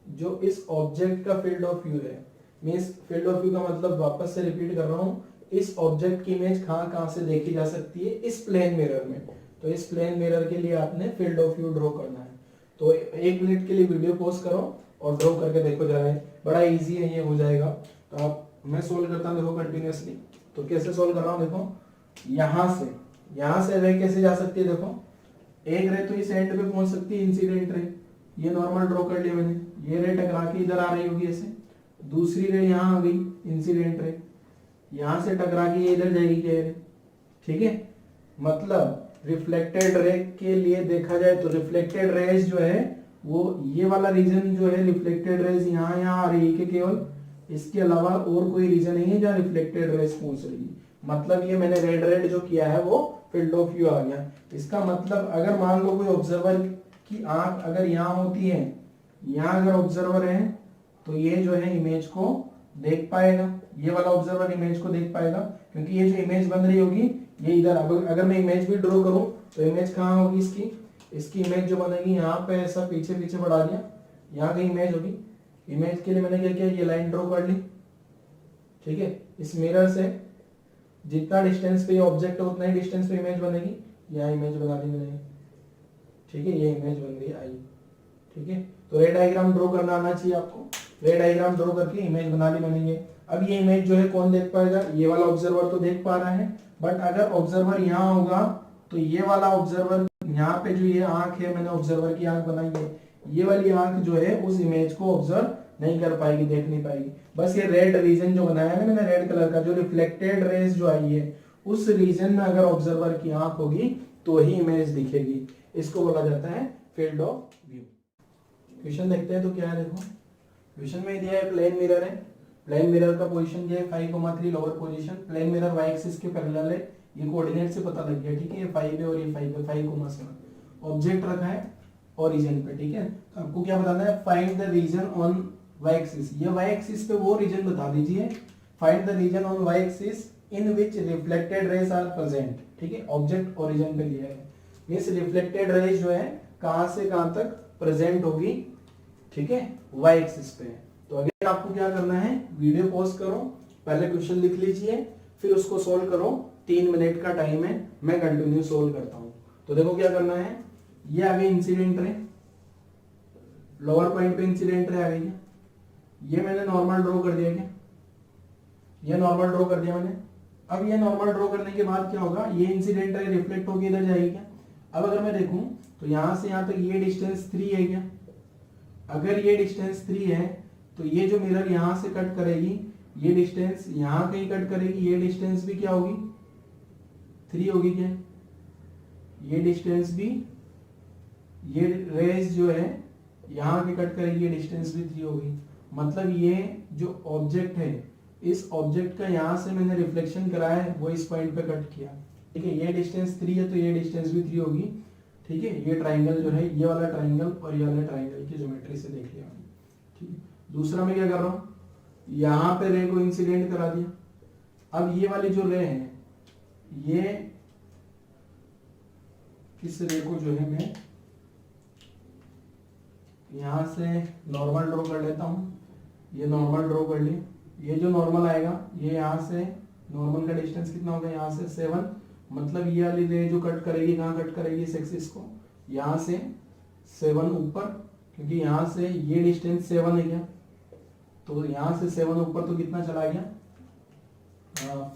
जो इस ऑब्जेक्ट का फील्ड ऑफ व्यू है, मींस फील्ड ऑफ व्यू का मतलब वापस से रिपीट कर रहा हूँ, इस ऑब्जेक्ट की इमेज कहाँ कहाँ से देखी जा सकती है, इस प्लेन मिरर में। तो इस प्लेन मिरर के लिए आपने फील्ड ऑफ व्यू ड्रॉ करना है। तो 1 मिनट के लिए वीडियो पॉज करो और ड्रॉ करके देखो जरा, बड़ा इजी है, ये हो जाएगा। तो आप, मैं सोल्व करता हूँ देखो कंटिन्यूअसली। तो कैसे सोल्व कर रहा हूँ देखो, यहाँ से रे कैसे जा सकती है देखो, एक रे तो इस एंड पे पहुंच सकती है, इंसिडेंट रे, ये नॉर्मल ड्रॉ कर लिया मैंने, ये रे टकरा के इधर आ रही होगी ऐसे, दूसरी रे यहाँ आ गई इंसिडेंट रे, यहां से टकरा के ये इधर जाएगी क्या रे, ठीक है। मतलब रिफ्लेक्टेड रे के लिए देखा जाए तो रिफ्लेक्टेड रेज जो है वो ये वाला रीजन जो है, रिफ्लेक्टेड रेज यहाँ आ रही है कि केवल, इसके अलावा और कोई रीजन नहीं है जहाँ रिफ्लेक्टेड रेज पहुंच रही है। मतलब ये मैंने रेड रेड जो किया है वो फील्ड ऑफ व्यू आ गया। इसका मतलब अगर मान लो कोई ऑब्जर्वर की आंख अगर यहाँ होती है, यहाँ अगर ऑब्जर्वर है तो ये जो है इमेज को देख पाएगा, ये वाला ऑब्जर्वर इमेज को देख पाएगा, क्योंकि ये जो इमेज बन रही होगी ये इधर, अगर मैं इमेज भी ड्रॉ करूं तो इमेज कहाँ होगी इसकी इमेज जो बनेगी यहाँ पे ऐसा पीछे पीछे बढ़ा दिया, यहाँ कहीं इमेज होगी। इमेज के लिए मैंने क्या किया, ये लाइन ड्रॉ कर ली, ठीक है। इस मिरर से जितना डिस्टेंस पे ये ऑब्जेक्ट है उतना ही डिस्टेंस पे इमेज बनेगी, यहाँ इमेज बना दी मैंने, ठीक है, ये इमेज बन गई आई, ठीक है। तो रे डायग्राम ड्रॉ करना आना चाहिए आपको, रे डायग्राम ड्रॉ करके इमेज बना ली मैंने ये। अब ये इमेज जो है कौन देख पाएगा, ये वाला ऑब्जर्वर तो देख पा रहा है, बट अगर ऑब्जर्वर यहाँ होगा तो ये वाला ऑब्जर्वर, यहाँ पे जो ये आंख है, मैंने ऑब्जर्वर की आंख बनाई है, ये वाली आंख जो है उस इमेज को ऑब्जर्व नहीं कर पाएगी, देख नहीं पाएगी। बस ये रेड रीजन जो बनाया है ना मैंने रेड कलर का, जो रिफ्लेक्टेड रेज जो आई है उस रीजन में अगर ऑब्जर्वर की आंख होगी तो ही इमेज दिखेगी, इसको बोला जाता है फील्ड ऑफ व्यू। क्वेश्चन देखते हैं तो क्या है देखो, क्वेश्चन में दिया है प्लेन मिरर है, प्लेन मिरर का पोजीशन दिया है 5,3 lower position, plane mirror Y axis के पैरेलल है, ये कोऑर्डिनेट से पता लग गया, ठीक है, ये 5 है और ये 5 है, 5,7। ऑब्जेक्ट रखा है ओरिजिन पे, ठीक है। तो आपको क्या बताना है, find the region on Y axis, ये वाई एक्सिस पे वो रीजन बता दीजिए, find the region on Y axis in which reflected rays are present, ठीक है। ऑब्जेक्ट ओरिजिन पे दिया है, मींस रिफ्लेक्टेड रेज जो है कहां से कहां तक प्रेजेंट होगी, ठीक है, वाई एक्सिस पे। तो अगर आपको क्या करना है, वीडियो पॉज करो, पहले क्वेश्चन लिख लीजिए, फिर उसको सोल्व करो, 3 मिनट का टाइम है, मैं कंटिन्यू सोल्व करता हूं। तो देखो क्या करना है, ये आ गई इंसिडेंट रे, लोअर पॉइंट पे इंसिडेंट रे आ गई है, ये मैंने नॉर्मल ड्रॉ कर दिया क्या, ये नॉर्मल ड्रॉ कर दिया मैंने। अब ये नॉर्मल ड्रॉ करने के बाद क्या होगा, ये इंसिडेंट रे रिफ्लेक्ट होकर इधर जाएगी क्या। अब अगर मैं देखूं तो यहां से यहां तक ये डिस्टेंस 3 है क्या, अगर ये डिस्टेंस 3 है तो ये जो मिरर यहां से कट करेगी, ये डिस्टेंस यहां कहीं कट करेगी, ये डिस्टेंस भी क्या होगी 3 होगी क्या, ये डिस्टेंस भी, ये रेज जो है यहां की कट करेगी, ये डिस्टेंस भी 3 होगी। मतलब ये जो ऑब्जेक्ट है, इस ऑब्जेक्ट का यहां से मैंने रिफ्लेक्शन कराया है, वो इस पॉइंट पे कट किया, ठीक है। ये डिस्टेंस 3 है तो ये डिस्टेंस भी 3 होगी, ठीक है। ये ट्राइंगल जो है, ये वाला ट्राइंगल और ये वाला ट्राइंगल की ज्योमेट्री से देख लिया, ठीक है। दूसरा मैं क्या कर रहा हूँ, यहाँ पे रे को इंसिडेंट करा दिया। अब ये वाली जो रे है, ये इस रे को जो है मैं यहां से नॉर्मल ड्रॉ कर लेता हूं, ये नॉर्मल ड्रॉ कर ली, ये जो नॉर्मल आएगा ये यहां से, नॉर्मल का डिस्टेंस कितना होगा यहाँ से 7, मतलब ये वाली रे जो कट करेगी, कहाँ कट करेगी इस एक्सिस को, यहाँ से 7 ऊपर, क्योंकि यहाँ से ये डिस्टेंस 7 है क्या, तो यहाँ से 7 ऊपर तो कितना चला गया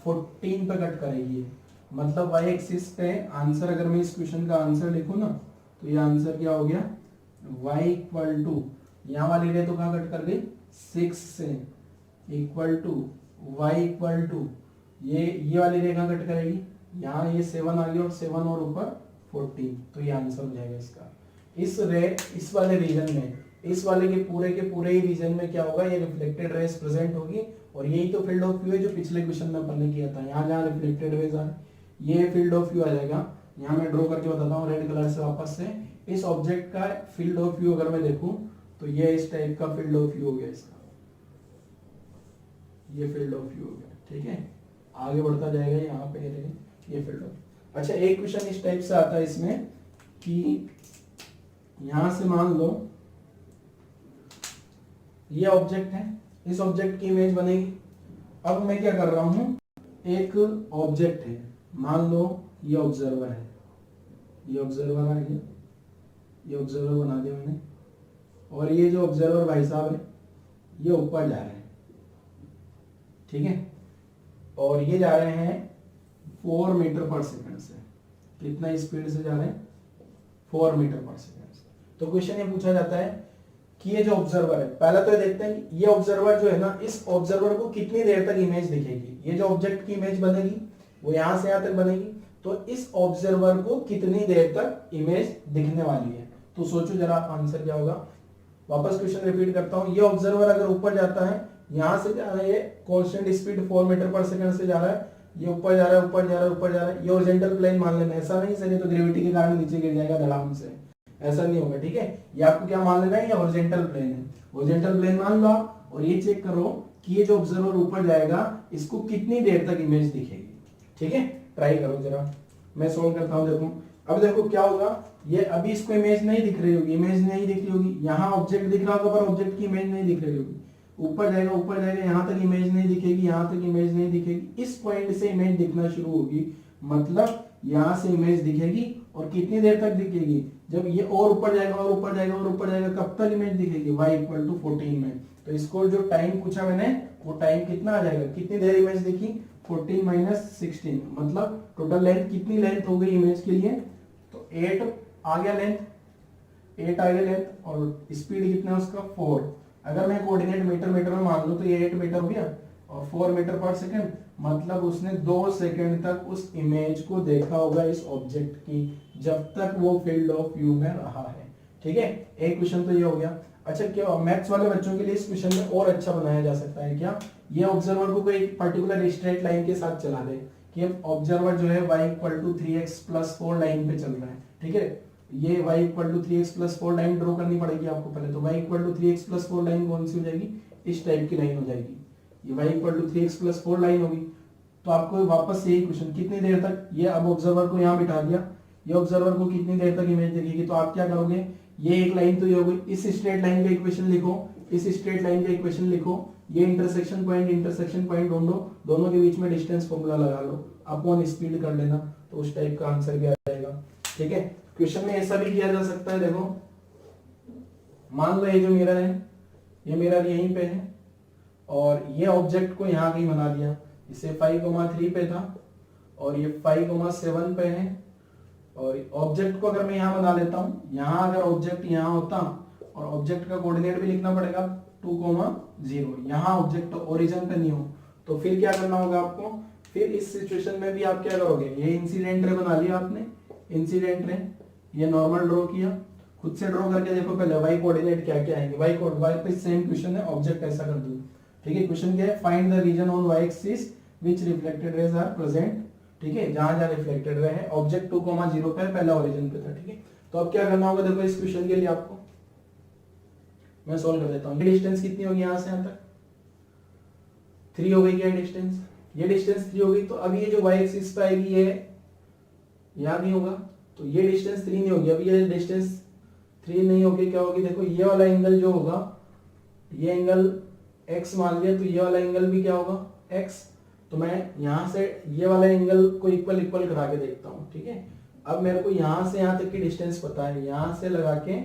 14 पे कट करेगी। मतलब वाई एक्सिस पे आंसर, अगर मैं इस क्वेश्चन का आंसर लिखूं ना तो ये आंसर क्या हो गया, y इक्वल टू, यहाँ वाली रे तो कहाँ कट कर गई 6 से, equal to y equal to ये वाली रे कहाँ कट करेगी, यहाँ ये 7 आ गया और 7 और ऊपर 14, तो ये आंसर हो जाएगा इसका। इस वाले रीजन में, इस वाले के पूरे ही रीजन में क्या होगा, ये रिफ्लेक्टेड रेज प्रेजेंट होगी, और यही तो फील्ड ऑफ व्यू है जो पिछले क्वेश्चन में अपन ने किया था। यहाँ जहाँ रिफ्लेक्टेड रेज आ, ये फील्ड ऑफ व्यू आ जाएगा। यहाँ मैं ड्रॉ करके बताता हूँ रेड कलर से वापस से, इस ऑब्जेक्ट का फील्ड ऑफ व्यू अगर मैं देखूं तो ये इस टाइप का फील्ड ऑफ व्यू हो गया इसका, ये फील्ड ऑफ व्यू हो गया, ठीक है। आगे बढ़ता जाएगा, यहाँ पे ये फील्ड ऑफ। अच्छा, एक क्वेश्चन इस टाइप से आता है इसमें कि यहां से मान लो ये ऑब्जेक्ट है, इस ऑब्जेक्ट की इमेज बनेगी। अब मैं क्या कर रहा हूं, एक ऑब्जेक्ट है, मान लो ये ऑब्जर्वर है, ये ऑब्जर्वर आ गया, ये ऑब्जर्वर बना दिया मैंने, और ये जो ऑब्जर्वर भाई साहब है ये ऊपर जा रहे हैं, ठीक है, और ये जा रहे हैं 4 मीटर पर सेकंड से। कितना स्पीड से जा रहे हैं, 4 मीटर पर सेकंड से। तो क्वेश्चन ये पूछा जाता है कि ये जो ऑब्जर्वर है, पहले तो ये देखते हैं कि ये ऑब्जर्वर जो है ना, इस ऑब्जर्वर को कितनी देर तक इमेज दिखेगी। ये जो ऑब्जेक्ट की इमेज बनेगी वो यहां से यहां तक बनेगी, तो इस ऑब्जर्वर को कितनी देर तक इमेज दिखने वाली है। तो सोचो जरा आंसर क्या होगा। वापस क्वेश्चन रिपीट करता हूं, ये ऑब्जर्वर अगर ऊपर जाता है, यहां से जा रहा है, ये कांस्टेंट स्पीड 4 मीटर पर सेकंड से जा रहा है, ये ऊपर जा रहा है, ऊपर जा रहा है, ऊपर जा रहा है, ये हॉरिजॉन्टल प्लेन मान लेना। ऐसा नहीं सर ये तो ग्रेविटी के कारण नीचे गिर जाएगा धड़ाम से, ऐसा नहीं होगा, ठीक है। ये आपको क्या मान लेना है, ये हॉरिजॉन्टल प्लेन है, हॉरिजॉन्टल प्लेन मान लो आप, और ये चेक करो कि ये जो ऑब्जर्वर ऊपर जाएगा इसको कितनी देर तक इमेज दिखेगी, ठीक है। ट्राई करो जरा, मैं सोल्व करता हूं। देखो अब देखो क्या होगा, ये अभी इसको इमेज नहीं दिख रही होगी, इमेज नहीं दिख रही होगी, यहाँ ऑब्जेक्ट दिख रहा होगा पर ऑब्जेक्ट की इमेज नहीं दिख रही होगी। ऊपर जाएगा, ऊपर जाएगा, यहाँ तक इमेज नहीं दिखेगी, यहाँ तक इमेज नहीं दिखेगी, इस पॉइंट से इमेज दिखना शुरू होगी, मतलब यहाँ से इमेज दिखेगी। और कितनी देर तक दिखेगी, जब ये और ऊपर जाएगा और ऊपर जाएगा और ऊपर जाएगा, कब तक इमेज दिखेगी, y=14 में। तो इसको जो टाइम पूछा मैंने, वो टाइम कितना आ जाएगा, कितनी देर इमेज दिखी, 14 - 16, मतलब टोटल लेंथ कितनी लेंथ हो गई इमेज के लिए, तो 8 आ गया लेंथ, 8 आ गया लेंथ, और स्पीड कितना है उसका 4। अगर मैं कोऑर्डिनेट मीटर में मान लूं तो ये 8 मीटर हो गया और 4 मीटर पर सेकंड, मतलब उसने 2 सेकंड तक उस इमेज को देखा होगा इस ऑब्जेक्ट की, जब तक वो फील्ड ऑफ व्यू में रहा है, ठीक है। एक क्वेश्चन तो ये हो गया। अच्छा, क्या मैथ्स वाले बच्चों के लिए इस क्वेश्चन में और अच्छा बनाया जा सकता है क्या, ये ऑब्जर्वर को कोई पर्टिकुलर स्ट्रेट लाइन के साथ चला दे, कि ऑब्जर्वर जो है y=3x+4 लाइन पे चल रहा है, ठीक है। ये y=3x+4 लाइन ड्रॉ करनी पड़ेगी आपको पहले, तो y=3x+4 लाइन कौन सी हो जाएगी, इस टाइप की लाइन हो जाएगी, ये y=3x+4 लाइन होगी। तो आपको वापस यही क्वेश्चन, कितनी देर तक, ये अब ऑब्जर्वर को यहाँ बिठा दिया, ये ऑब्जर्वर को कितनी देर तक इमेज दिखेगी, तो आप क्या करोगे, ये एक लाइन तो ये हो गई, इस स्ट्रेट लाइन का इक्वेशन लिखो, इस स्ट्रेट लाइन का इक्वेशन लिखो, ये इंटरसेक्शन पॉइंट ढूंढो, दोनों के बीच में डिस्टेंस फॉर्मूला लगा लो, अपॉन स्पीड कर लेना, तो उस टाइप का आंसर भी आ जाएगा, ठीक है। क्वेश्चन में ऐसा भी किया जा सकता है, देखो मान लो ये जो मिरर है, ये मिरर यहीं पे है, और ये ऑब्जेक्ट को यहाँ कहीं बना दिया, इसे 5,3 पे था और ये 5,7 पे है, और ऑब्जेक्ट को अगर मैं यहाँ बना लेता हूँ, यहाँ अगर ऑब्जेक्ट यहाँ होता, और ऑब्जेक्ट का कोऑर्डिनेट भी लिखना पड़ेगा 2,0, यहाँ ऑब्जेक्ट ओरिजिन पे नहीं हो, तो फिर क्या करना होगा आपको, फिर इस सिचुएशन में भी आप क्या करोगे, ये इंसिडेंट रे बना लिया आपने, इंसिडेंट रे, ये नॉर्मल ड्रॉ किया, खुद से ड्रॉ करके देखो पहले वाई कोऑर्डिनेट क्या क्या आएंगे, वाई पे सेम क्वेश्चन है, ऑब्जेक्ट ऐसा कर दो, ठीक है। क्वेश्चन क्या है, find the region on Y axis which reflected rays are present, ठीक है, जहां जहां रिफ्लेक्टेड रे है, ऑब्जेक्ट 2,0 पे पहला ओरिजिन पे था, ठीक है। तो अब क्या करना होगा, देखो इस क्वेश्चन के लिए आपको मैं सोल्व कर देता हूं। ये डिस्टेंस कितनी होगी यहां से यहां तक, 3 हो गई क्या डिस्टेंस, ये डिस्टेंस 3 हो गई, तो अब ये जो y एक्सिस पे आएगी ये याद नहीं होगा, तो ये डिस्टेंस 3 नहीं होगी, अब ये डिस्टेंस 3 नहीं होगी, क्या होगी, देखो ये वाला एंगल जो होगा, ये एंगल x मान लिया, तो ये वाला एंगल भी क्या होगा x, तो मैं यहां से ये वाला एंगल को इक्वल इक्वल करा के देखता हूं, ठीक है। अब मेरे को यहां से यहां तक की डिस्टेंस पता है, यहां से लगा के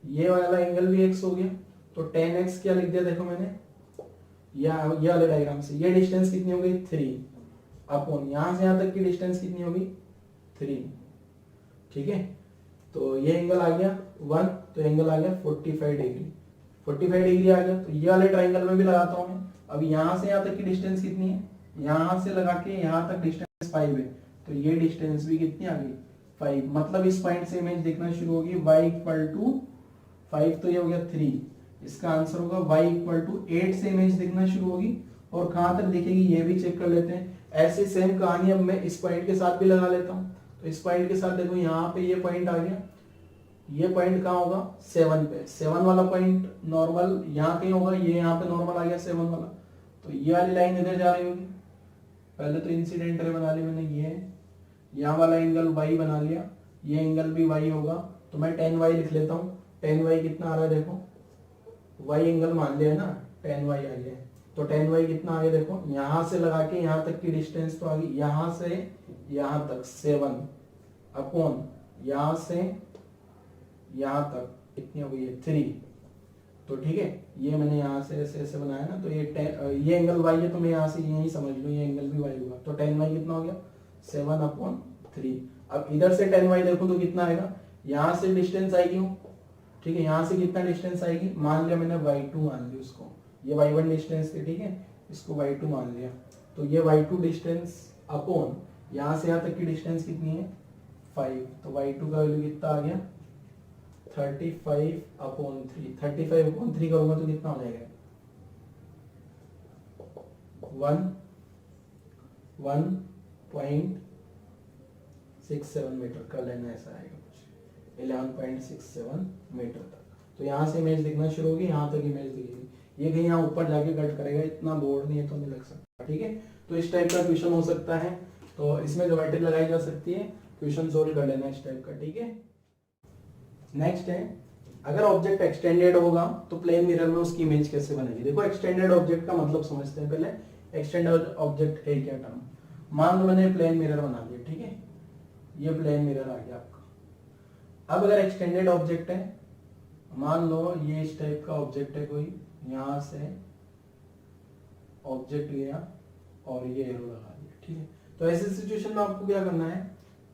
ये वाला एंगल भी x हो गया, तो 10x क्या लिख दिया, देखो मैंने ये वाले डायग्राम से, ये डिस्टेंस कितनी हो गई 3 अपॉन यहां से यहां तक की डिस्टेंस कितनी होगी 3, ठीक है। तो ये एंगल आ गया 1, तो एंगल आ गया 45 डिग्री, 45 डिग्री आ गया, तो ये वाले ट्राइंगल में भी लगाता हूं मैं। अब यहां से यहां तक की डिस्टेंस कितनी है, यहां से लगा के यहां तक डिस्टेंस 5 है, तो ये डिस्टेंस भी कितनी आ गई 5, मतलब इस पॉइंट से इमेज देखना शुरू होगी y=5, तो ये हो गया 3, इसका आंसर होगा y=8 से इमेज देखना शुरू होगी, और कहां तक दिखेगी ये भी चेक कर लेते हैं। ऐसी सेम कहानी अब मैं इस पॉइंट के साथ भी लगा लेता हूं, तो इस पॉइंट के साथ देखो यहाँ पे ये पॉइंट आ गया, ये पॉइंट कहाँ होगा 7 पे, 7 वाला पॉइंट नॉर्मल यहाँ कहीं होगा, ये यहाँ पे नॉर्मल आ गया 7 वाला, तो ये वाली लाइन इधर जा रही होगी, पहले तो इंसिडेंट रे बना ली मैंने, ये यहाँ वाला एंगल y बना लिया, ये एंगल भी y होगा, तो मैं 10y लिख लेता हूँ, 10y कितना आ रहा है देखो वाई एंगल मान लिया ना, tan y आ गया। तो tan y कितना आ गया देखो, यहां से लगा के यहां तक की डिस्टेंस तो आ गई, यहां से यहां तक 7 अपॉन यहां से यहां तक कितनी हो गई है 3। तो ठीक है, ये मैंने यहाँ से ऐसे ऐसे बनाया ना, तो ये एंगल y है, तो मैं यहाँ से यही समझ लूँ ये एंगल भी y होगा। तो tan y कितना हो गया 7/3। अब इधर से tan y देखो तो कितना आएगा, यहाँ से डिस्टेंस आएगी वो, ठीक है, यहाँ से कितना डिस्टेंस आएगी, मान लिया मैंने y2 मान लिया उसको, ये y1 डिस्टेंस थी, ठीक है, इसको y2 मान लिया। तो ये y2 डिस्टेंस अपॉन यहाँ से यहाँ तक की डिस्टेंस कितनी है 5, तो y2 का वैल्यू कितना आ गया 35/3। 35/3 करूंगा तो कितना हो जाएगा 1.67 मीटर का लेना, ऐसा आएगा कुछ 11.67 मीटर तक। तो यहाँ से इमेज दिखना शुरू होगी, यहाँ तक इमेज दिखेगी, ये कहीं यहाँ ऊपर जाके कट करेगा, इतना बोर्ड नहीं है तो नहीं लग सकता, ठीक है। तो इस टाइप का क्वेश्चन हो सकता है, तो इसमें ज्योमेट्री लगाई जा सकती है, क्वेश्चन सोल्व कर लेना इस टाइप का, ठीक है। नेक्स्ट है, अगर ऑब्जेक्ट एक्सटेंडेड होगा तो प्लेन मिरर में उसकी इमेज कैसे बनेगी। देखो एक्सटेंडेड ऑब्जेक्ट का मतलब समझते हैं पहले, एक्सटेंडेड ऑब्जेक्ट है क्या टर्म। मान लो मैंने प्लेन मिरर बना दिया, ठीक है, ये प्लेन मिरर आ गया आपका। अब अगर एक्सटेंडेड ऑब्जेक्ट है, मान लो ये इस टाइप का ऑब्जेक्ट है कोई, यहां से ऑब्जेक्ट गया और ये एरो लगा दिया, ठीक है। तो ऐसे सिचुएशन में आपको क्या करना है,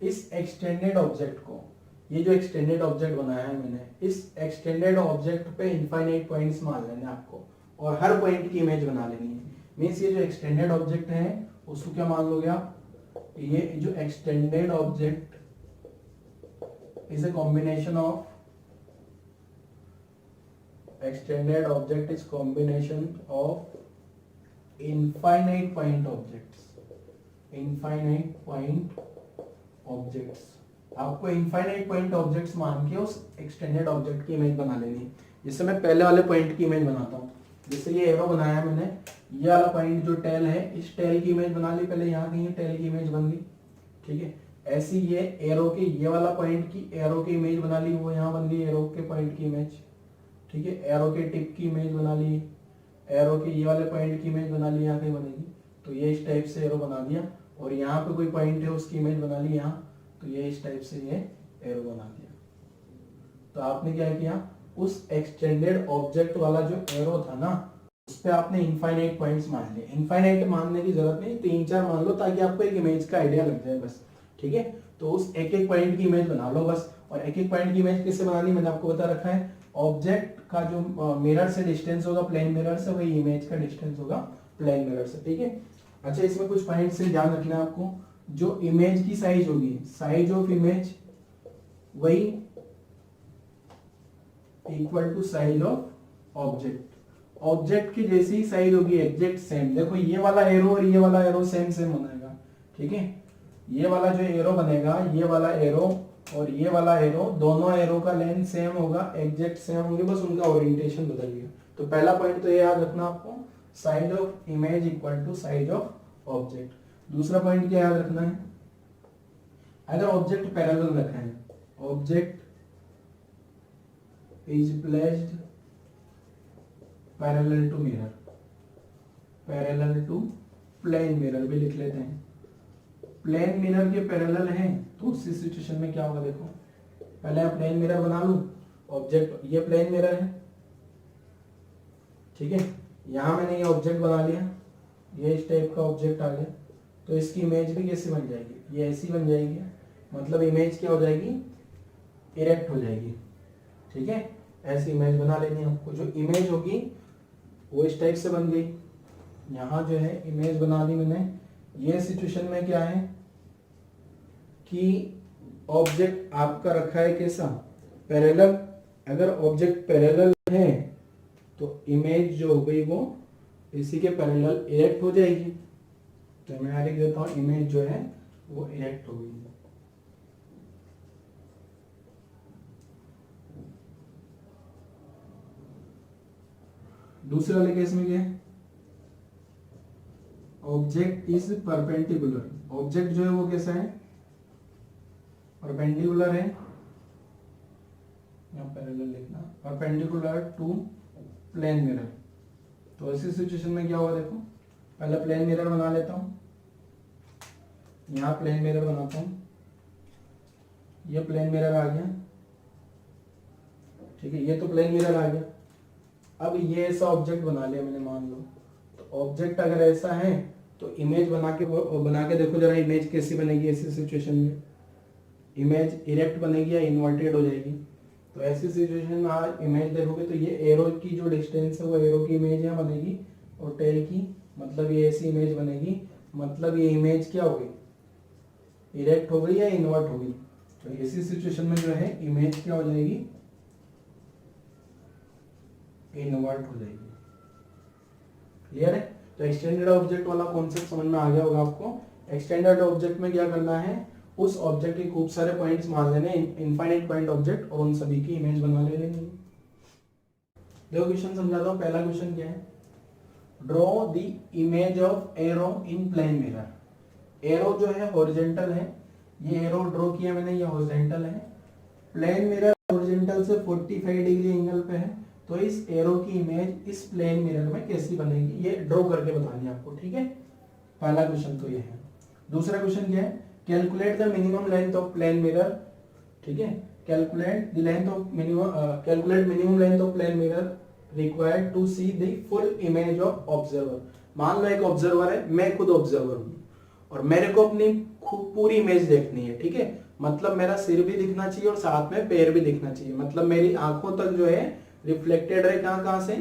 इस एक्सटेंडेड ऑब्जेक्ट को, ये जो एक्सटेंडेड ऑब्जेक्ट बनाया है मैंने, इस एक्सटेंडेड ऑब्जेक्ट पे इनफाइनाइट पॉइंट्स मान लेने आपको, और हर पॉइंट की इमेज बना लेनी है। मींस ये जो एक्सटेंडेड ऑब्जेक्ट है उसको क्या मान लोगे आप, ये जो extended object is a combination of, extended object is combination of infinite point objects, infinite point objects. आपको इनफाइनाइट पॉइंट ऑब्जेक्ट्स मान के उस एक्सटेंडेड ऑब्जेक्ट की इमेज बना लेनी है। जैसे मैं पहले वाले पॉइंट की इमेज बनाता हूँ, जैसे ये एरो बनाया मैंने, ये वाला पॉइंट जो टेल है, इस टेल की इमेज बना ली पहले, यहाँ कहीं टेल की इमेज बन गई, ठीक है। ऐसी ये एरो के, ये वाला पॉइंट की एरो की इमेज बना ली, वो यहाँ बन गई एरो के पॉइंट की इमेज, ठीक है। एरो के टिप की इमेज बना ली, एरो के ये वाले पॉइंट की इमेज बना ली, यहाँ कहीं बनेगी, तो ये इस टाइप से एरो बना दिया। और यहाँ पे कोई पॉइंट है उसकी इमेज बना ली यहाँ, तो ये इस टाइप से ये एरो बना दिया। तो आपने क्या किया, उस एक्सटेंडेड ऑब्जेक्ट वाला जो एरो था ना, उस पे आपने इनफाइनाइट पॉइंट्स मान लिए। इनफाइनाइट मानने की जरूरत नहीं, 3-4 मान लो ताकि आपको एक इमेज का आइडिया लग जाए बस, ठीक है। तो उस एक एक पॉइंट की इमेज बना लो बस। और एक एक पॉइंट की इमेज किससे बनानी मैंने आपको बता रखा है, ऑब्जेक्ट का जो मिरर से डिस्टेंस होगा प्लेन मिरर से, वही इमेज का डिस्टेंस होगा प्लेन मिरर से, ठीक है। अच्छा, इसमें कुछ पॉइंट से ध्यान रखना है आपको, जो इमेज की साइज होगी, साइज ऑफ इमेज वही equal to size of object. Object की जैसी ही साइज होगी एग्जैक्ट सेम। देखो ये वाला एरो और ये वाला एरो सेम सेम बनेगा, ठीक है। ये वाला जो एरो बनेगा, ये वाला एरो और ये वाला एरो, दोनों एरो का लेंथ सेम होगा, एग्जैक्ट सेम होंगे, बस उनका ओरिएंटेशन बदल गया। तो पहला पॉइंट तो ये याद रखना आपको, size of image equal to size of object. दूसरा पॉइंट क्या याद रखना है, अगर ऑब्जेक्ट पैरेलल रखा है, object is placed parallel to mirror, parallel to plane mirror भी लिख लेते हैं, प्लेन मिरर के पैरेलल हैं, तो उसी सिचुएशन में क्या होगा, देखो पहले मैं प्लेन मिरर बना लूं, ऑब्जेक्ट ये प्लेन मिरर है, ठीक है। यहां मैंने ये ऑब्जेक्ट बना लिया, ये इस टाइप का ऑब्जेक्ट आ गया, तो इसकी इमेज भी कैसे बन जाएगी, ये ऐसी बन जाएगी, मतलब इमेज क्या हो जाएगी, इरेक्ट हो जाएगी, ठीक है। ऐसी इमेज बना लेनी है आपको, जो इमेज होगी वो इस टाइप से बन गई। यहाँ जो है इमेज बना दी मैंने। ये सिचुएशन में क्या है कि ऑब्जेक्ट आपका रखा है कैसा, पैरेलल। अगर ऑब्जेक्ट पैरेलल है तो इमेज जो हो गई वो इसी के पैरेलल इरेक्ट हो जाएगी। तो मैं लिख देता हूँ, इमेज जो है वो इरेक्ट हो गई। दूसरा वाले केस में क्या है, ऑब्जेक्ट इज परपेंडिकुलर। ऑब्जेक्ट जो है वो कैसा है, परपेंडिकुलर है, यहाँ पैरेलल लिखना, परपेंडिकुलर टू प्लेन मिरर। तो ऐसी सिचुएशन में क्या होगा, देखो पहले प्लेन मिरर बना लेता हूं, यहां प्लेन मिरर बनाता हूं, ये प्लेन मिरर आ गया, ठीक है, ये तो प्लेन मिरर आ गया। अब ये ऐसा ऑब्जेक्ट बना लिया मैंने, मान लो। तो ऑब्जेक्ट अगर ऐसा है तो इमेज बना के देखो जरा, इमेज कैसी बनेगी ऐसी सिचुएशन में। इमेज इरेक्ट बनेगी या इन्वर्टेड हो जाएगी। तो ऐसी सिचुएशन में आज इमेज देखोगे तो ये एरो की जो डिस्टेंस है वो एरो की इमेज यहाँ बनेगी, और टेल की मतलब ये ऐसी इमेज बनेगी। मतलब ये इमेज क्या होगी, इरेक्ट हो गई या इन्वर्ट हो गई। तो ऐसी सिचुएशन में जो है इमेज क्या हो जाएगी, इन्वर्ट हो जाएगी। क्लियर है। तो एक्सटेंडेड ऑब्जेक्ट वाला कॉन्सेप्ट समझ में आ गया होगा आपको। एक्सटेंडेड ऑब्जेक्ट में क्या करना है, उस ऑब्जेक्ट के खूब सारे पॉइंट्स मान लेने, इनफाइनाइट पॉइंट ऑब्जेक्ट, और उन सभी की इमेज बना लेनी है। देखो क्वेश्चन समझाता हूँ। पहला क्वेश्चन क्या है, draw the image of arrow in plane mirror. Arrow जो है हॉरिजॉन्टल है, ये एरो ड्रॉ किया मैंने, ये हॉरिजॉन्टल है। प्लेन मिरर हॉरिजॉन्टल से 45 डिग्री एंगल पे है। तो इस एरो की इमेज इस प्लेन मिरर में कैसी बनेगी, ये ड्रॉ करके बतानी है आपको, ठीक है। पहला क्वेश्चन तो ये है। दूसरा क्वेश्चन क्या है, calculate the minimum length of plane mirror, ठीक है। Calculate minimum length of plane mirror required to see the full image of observer. मान लो एक ऑब्जर्वर है, मैं खुद ऑब्जर्वर हूं, और मेरे को अपनी पूरी इमेज देखनी है, ठीक है। मतलब मेरा सिर भी दिखना चाहिए और साथ में पैर भी दिखना चाहिए। मतलब मेरी आंखों तक जो है रिफ्लेक्टेड रहे, कहां से,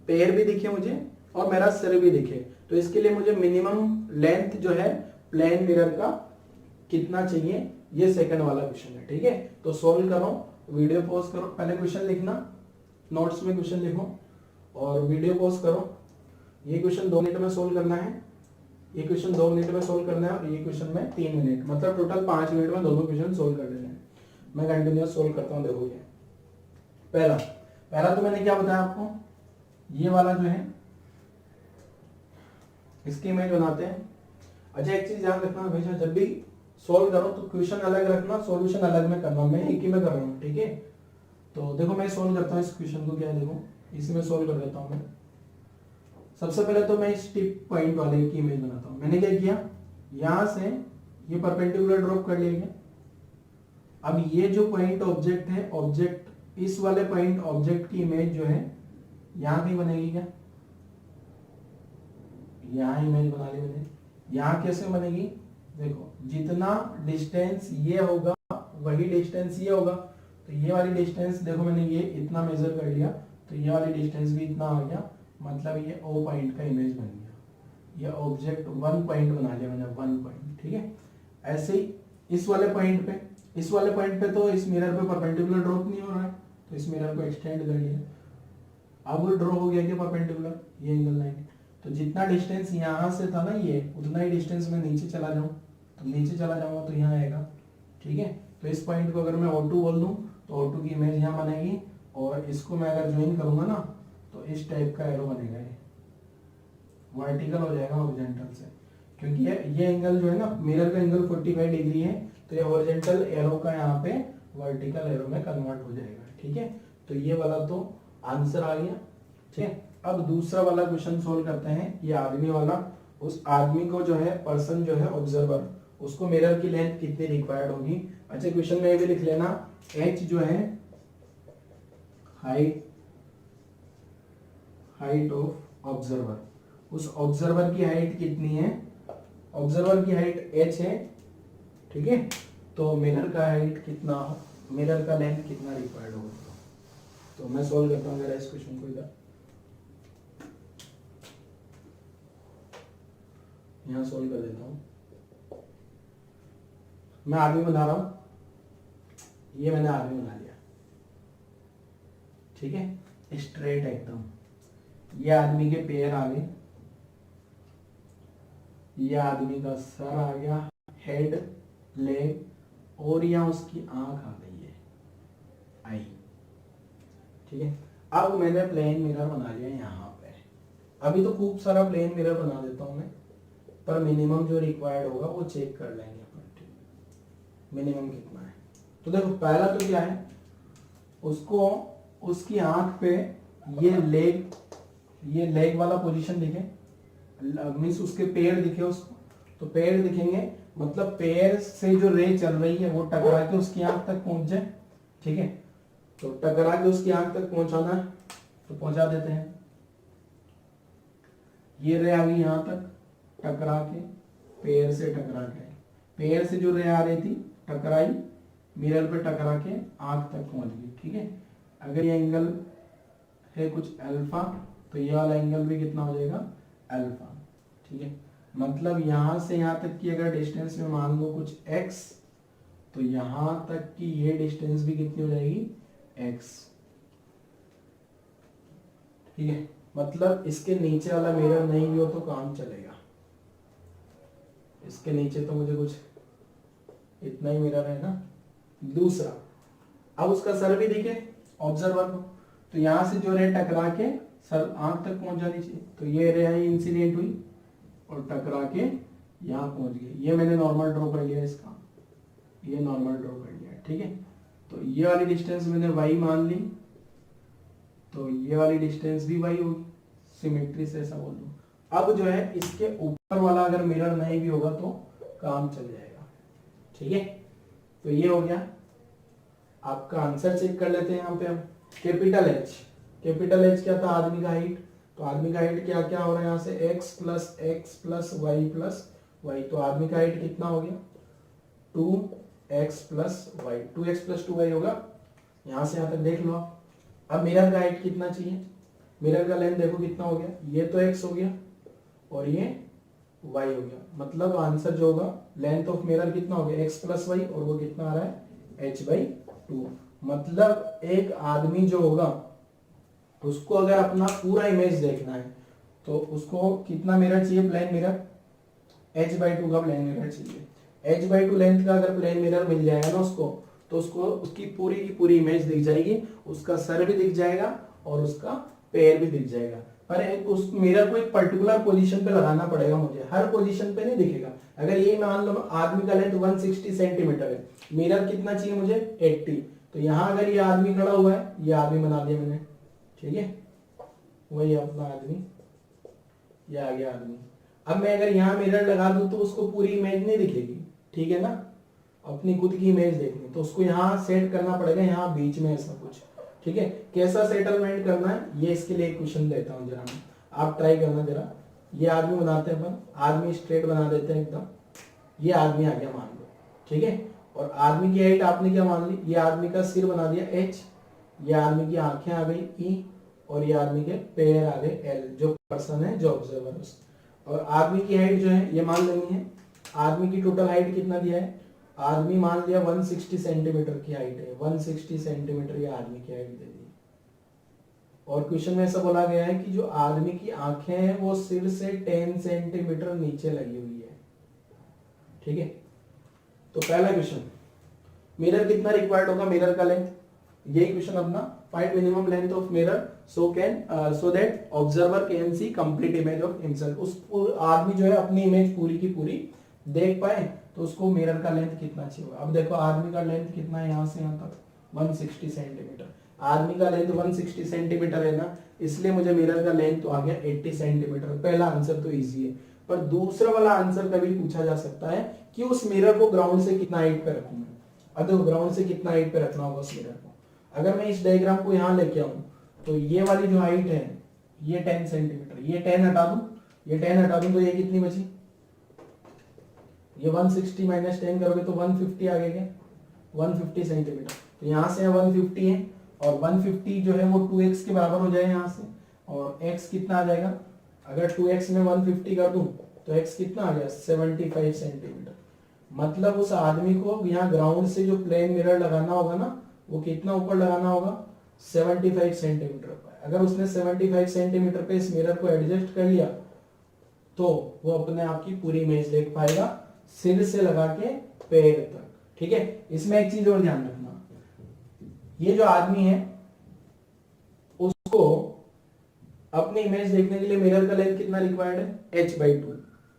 पैर भी दिखे मुझे और मेरा सिर भी दिखे। तो इसके लिए मुझे मिनिमम लेंथ जो है प्लेन मिरर का कितना चाहिए, ये सेकंड वाला क्वेश्चन है, ठीक है। तो सोल्व करो, वीडियो पॉज करो, पहले क्वेश्चन लिखना, नोट्स में क्वेश्चन लिखो और वीडियो पॉज करो। ये क्वेश्चन 2 मिनट में सोल्व करना है, ये क्वेश्चन 2 मिनट में सोल्व करना है, और ये क्वेश्चन में 3 मिनट, मतलब टोटल 5 मिनट में दोनों क्वेश्चन सोल्व कर लेने हैं। मैं कंटिन्यूअस सोल्व करता हूँ। देखो ये पहला तो मैंने क्या बताया आपको, ये वाला जो है इसकी इमेज बनाते हैं। अच्छा एक चीज ध्यान रखना हमेशा, जब भी सोल्व करो तो क्वेश्चन अलग रखना, सॉल्यूशन अलग में करना। मैं एक ही में कर रहा हूँ, ठीक है। तो देखो मैं सोल्व करता हूँ इस क्वेश्चन को, क्या है देखो, इसी में सोल्व कर देता हूँ मैं। सबसे पहले तो मैं इस टिप पॉइंट वाले की इमेज बनाता हूँ। मैंने क्या किया, यहां से ये परपेंडिकुलर ड्रॉप कर लिया गया। अब ये जो पॉइंट ऑब्जेक्ट है, ऑब्जेक्ट इस वाले पॉइंट ऑब्जेक्ट की इमेज जो है यहां भी बनेगी क्या, यहां इमेज बना ली मैंने। यहां कैसे बनेगी, देखो जितना डिस्टेंस ये होगा वही डिस्टेंस ये होगा। तो ये वाली डिस्टेंस देखो मैंने ये इतना मेजर कर लिया, तो ये वाली डिस्टेंस भी इतना आ गया। मतलब ये ओ पॉइंट का इमेज बन गया। ये ऑब्जेक्ट 1 पॉइंट बना लिया मैंने, 1 पॉइंट, ठीक है। ऐसे ही इस वाले पॉइंट पे तो इस मिरर पे परपेंडिकुलर ड्रॉप नहीं हो रहा है, तो इस मिरर को एक्सटेंड कर लिया। अब वो ड्रॉ हो गया क्या परपेंडिकुलर, ये एंगल 90। तो जितना डिस्टेंस यहां से था ना, ये उतना ही डिस्टेंस मैं नीचे चला जाऊं, तो नीचे चला जाऊंगा तो यहाँ आएगा, ठीक है। तो इस पॉइंट को अगर मैं O2 बोल दूं तो O2 की इमेज यहाँ बनेगी, और इसको मैं अगर ज्वाइन करूंगा ना तो इस टाइप का एरो बनेगा, ये वर्टिकल हो जाएगा हॉरिजॉन्टल से, क्योंकि ये एंगल जो है ना, मिरर का एंगल 45 डिग्री है, तो ये हॉरिजॉन्टल एरो का यहाँ पे वर्टिकल एरो में कन्वर्ट हो जाएगा, ठीक है। तो ये वाला तो आंसर आ गया, ठीक है। अब दूसरा वाला क्वेश्चन सोल्व करते हैं। ये आदमी वाला, उस आदमी को जो है, पर्सन जो है ऑब्जर्वर, उसको मिरर की लेंथ कितनी रिक्वायर्ड होगी। अच्छा क्वेश्चन में ये भी लिख लेना, h जो है हाइट ऑफ ऑब्जर्वर, उस ऑब्जर्वर की हाइट कितनी है, ऑब्जर्वर की हाइट h है, ठीक है। तो मिरर का हाइट कितना, मिरर का लेंथ कितना रिक्वायर्ड होगा। तो मैं सोल्व करता हूँ इस क्वेश्चन को, इधर यहाँ सोल्व कर देता हूँ। मैं आदमी बना रहा हूँ, ये मैंने आदमी बना लिया, ठीक है, स्ट्रेट एकदम। ये आदमी के पैर आ गए, ये आदमी का सर आ गया, हेड, लेग, और यहाँ उसकी आंख आ गई है, आई, ठीक है। अब मैंने प्लेन मिरर बना लिया यहाँ पे। अभी तो खूब सारा प्लेन मिरर बना देता हूँ मैं, पर मिनिमम जो रिक्वायर्ड होगा वो चेक कर लेंगे अपन, ठीक है। मिनिमम कितना है, तो देखो पहला तो क्या है, उसको उसकी आंख पे ये लेग ये लेग वाला पोजीशन दिखे, मीन्स उसके पैर दिखे उसको, तो पैर दिखेंगे मतलब पैर से जो रे चल रही है वो टकरा के उसकी आंख तक पहुंच जाए। ठीक है, तो टकरा के उसकी आंख तक पहुंचाना है तो पहुंचा देते हैं। ये रे आ गई यहां तक टकरा के, पैर से टकरा के, पैर से जो रे आ रही थी टकराई, मिरर पे टकरा के आंख तक पहुंच गई। ठीक है, अगर ये एंगल है कुछ अल्फा तो ये वाला एंगल भी कितना हो जाएगा अल्फा। ठीक है, मतलब यहां से यहां तक की अगर डिस्टेंस में मान लो कुछ x, तो यहां तक की ये डिस्टेंस भी कितनी हो जाएगी x। ठीक है, मतलब इसके नीचे वाला मिरर नहीं भी हो तो काम चलेगा, इसके नीचे तो मुझे कुछ इतना ही मिरर है ना। दूसरा, अब उसका सर भी दिखे ऑब्जर्वर को, तो यहां से जो रे टकरा के सर आंख तक पहुंच जानी चाहिए, तो ये रे आई इंसिडेंट हुई और टकरा के यहां पहुंच गई। ये मैंने नॉर्मल ड्रॉ कर लिया इसका, ये नॉर्मल ड्रॉ कर लिया। ठीक है, तो ये वाली डिस्टेंस मैंने y मान ली, तो ये वाली डिस्टेंस भी y होगी, सिमेट्री से ऐसा बोल दूं। अब जो है इसके ऊपर वाला अगर मिरर नहीं भी होगा तो काम चल जाएगा। ठीक है, तो ये हो गया आपका आंसर। चेक कर लेते हैं यहाँ पे हम। कैपिटल H, कैपिटल H क्या था, आदमी का हाइट, तो आदमी का हाइट क्या क्या हो रहा है यहाँ से x प्लस y, तो आदमी का हाइट कितना हो गया 2x plus Y, 2x plus 2y होगा। यहाँ से यहाँ तक देख लो आप। अब मिरर का हाइट कितना चाहिए, मिरर का लेंथ देखो कितना हो गया, ये तो x हो गया और ये y हो गया, मतलब आंसर जो होगा लेंथ ऑफ मिरर कितना हो गया x प्लस वाई, और वो कितना आ रहा है h/2। मतलब एक आदमी जो होगा उसको अगर अपना पूरा इमेज देखना है तो उसको कितना मिरर चाहिए, प्लेन मिरर, h/2 का प्लेन मिरर चाहिए। h/2 लेंथ का अगर प्लेन मिरर मिल जाएगा ना उसको, तो उसको उसकी पूरी की पूरी इमेज दिख जाएगी, उसका सर भी दिख जाएगा और उसका पैर भी दिख जाएगा। पर उस मिरर को एक पर्टिकुलर पोजीशन पे लगाना पड़ेगा मुझे, हर पोजीशन पे नहीं दिखेगा। अगर ये मान लो आदमी का लेंथ 160 सेंटीमीटर है, मिरर कितना चाहिए मुझे 80, तो यहाँ अगर ये आदमी खड़ा हुआ है, ये आदमी बना दिया मैंने। ठीक है, वही अपना आदमी, ये आ गया आदमी। अब मैं अगर यहाँ मिरर लगा दूं तो उसको पूरी इमेज नहीं दिखेगी। ठीक है ना, अपनी खुद की इमेज देखनी तो उसको यहाँ सेट करना पड़ेगा, यहाँ बीच में ऐसा कुछ। ठीक है, कैसा सेटलमेंट करना है ये इसके लिए एक क्वेश्चन देता हूँ जरा मैं, आप ट्राई करना जरा। ये आदमी बनाते हैं अपन, आदमी स्ट्रेट बना देते हैं एकदम, ये आदमी आ गया मान लो। ठीक है, और आदमी की हाइट आपने क्या मान ली, ये आदमी का सिर बना दिया h, ये आदमी की आंखें आ गई E, और ये आदमी के पैर आ गए L, जो पर्सन है जो ऑब्जर्वर है। और आदमी की हाइट जो है ये मान लेनी है। आदमी की टोटल हाइट कितना दिया है, आदमी मान लिया 160 सेंटीमीटर की हाइट है, 160 सेंटीमीटर ये आदमी की हाइट दे दी। और क्वेश्चन में ऐसा बोला गया है कि जो आदमी की आंखें हैं वो सिर से 10 सेंटीमीटर नीचे लगी हुई है। ठीक है, तो पहला क्वेश्चन, मिरर कितना रिक्वायर्ड होगा, मिरर का लेंथ, यही क्वेश्चन अपना, find minimum length of mirror so that observer can see complete image of himself. उस आदमी जो है अपनी इमेज पूरी की पूरी देख पाए, तो उसको मिरर का लेंथ कितना चाहिए। अब देखो आदमी का लेंथ कितना है, यहाँ से यहाँ तक 160 सेंटीमीटर, आदमी का लेंथ 160 सेंटीमीटर है ना, इसलिए मुझे मिरर का लेंथ तो आ गया 80 सेंटीमीटर। पहला आंसर तो इजी है, पर दूसरा वाला आंसर कभी पूछा जा सकता है कि उस मिरर को ग्राउंड से कितना हाइट पे रखूं मैं। अब ग्राउंड से कितना हाइट पे रखना होगा उस मिरर को। अगर मैं इस डायग्राम को यहाँ लेके आऊं तो ये वाली जो हाइट है ये 10 सेंटीमीटर, ये 10 हटा दूं, ये 10 हटा दूं तो ये कितनी बची, ये 160 माइनस 10 करोगे तो 150 आ गया, 150 सेंटीमीटर। तो यहाँ से 150 है और 150 जो है वो 2x के बराबर हो जाए यहाँ से, और x कितना आ जाएगा, अगर 2x में 150 कर दूं तो x कितना आ गया 75 सेंटीमीटर। मतलब उस आदमी को यहाँ ग्राउंड से जो प्लेन मिरर लगाना होगा ना, वो कितना ऊपर लगाना होगा 75 सेंटीमीटर पर। अगर उसने 75 सेंटीमीटर पे इस मिरर को एडजस्ट कर लिया तो वो अपने आप की पूरी इमेज देख पाएगा, सिर से लगा के पैर तक। ठीक है, इसमें एक चीज और ध्यान रखना, ये जो आदमी है उसको अपनी इमेज देखने के लिए मिरर का लेंथ कितना रिक्वायर्ड है, h/2।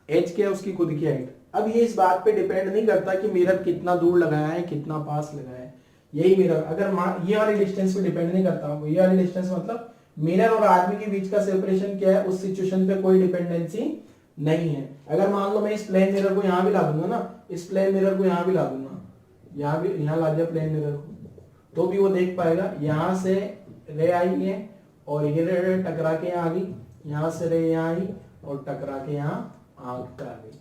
h क्या है, उसकी खुद की हाइट। अब ये इस बात पे डिपेंड नहीं करता कि मिरर कितना दूर लगाया है, कितना पास लगाया है। यही मिरर अगर ये वाली डिस्टेंस पे डिपेंड नहीं करता, ये वाली डिस्टेंस मतलब मिरर और आदमी के बीच का सेपरेशन क्या है, उस सिचुएशन पे कोई डिपेंडेंसी नहीं है। अगर मान लो मैं इस प्लेन मिरर को यहां भी ला दूंगा ना, इस प्लेन मिरर को यहां भी ला दूंगा, यहां भी, यहां ला दिया प्लेन मिरर को, तो भी वो देख पाएगा। यहां से रे आई है और ये रे टकरा के यहाँ आ गई, यहां से रे यहाँ आई और टकरा के यहाँ आंख पे आ गई।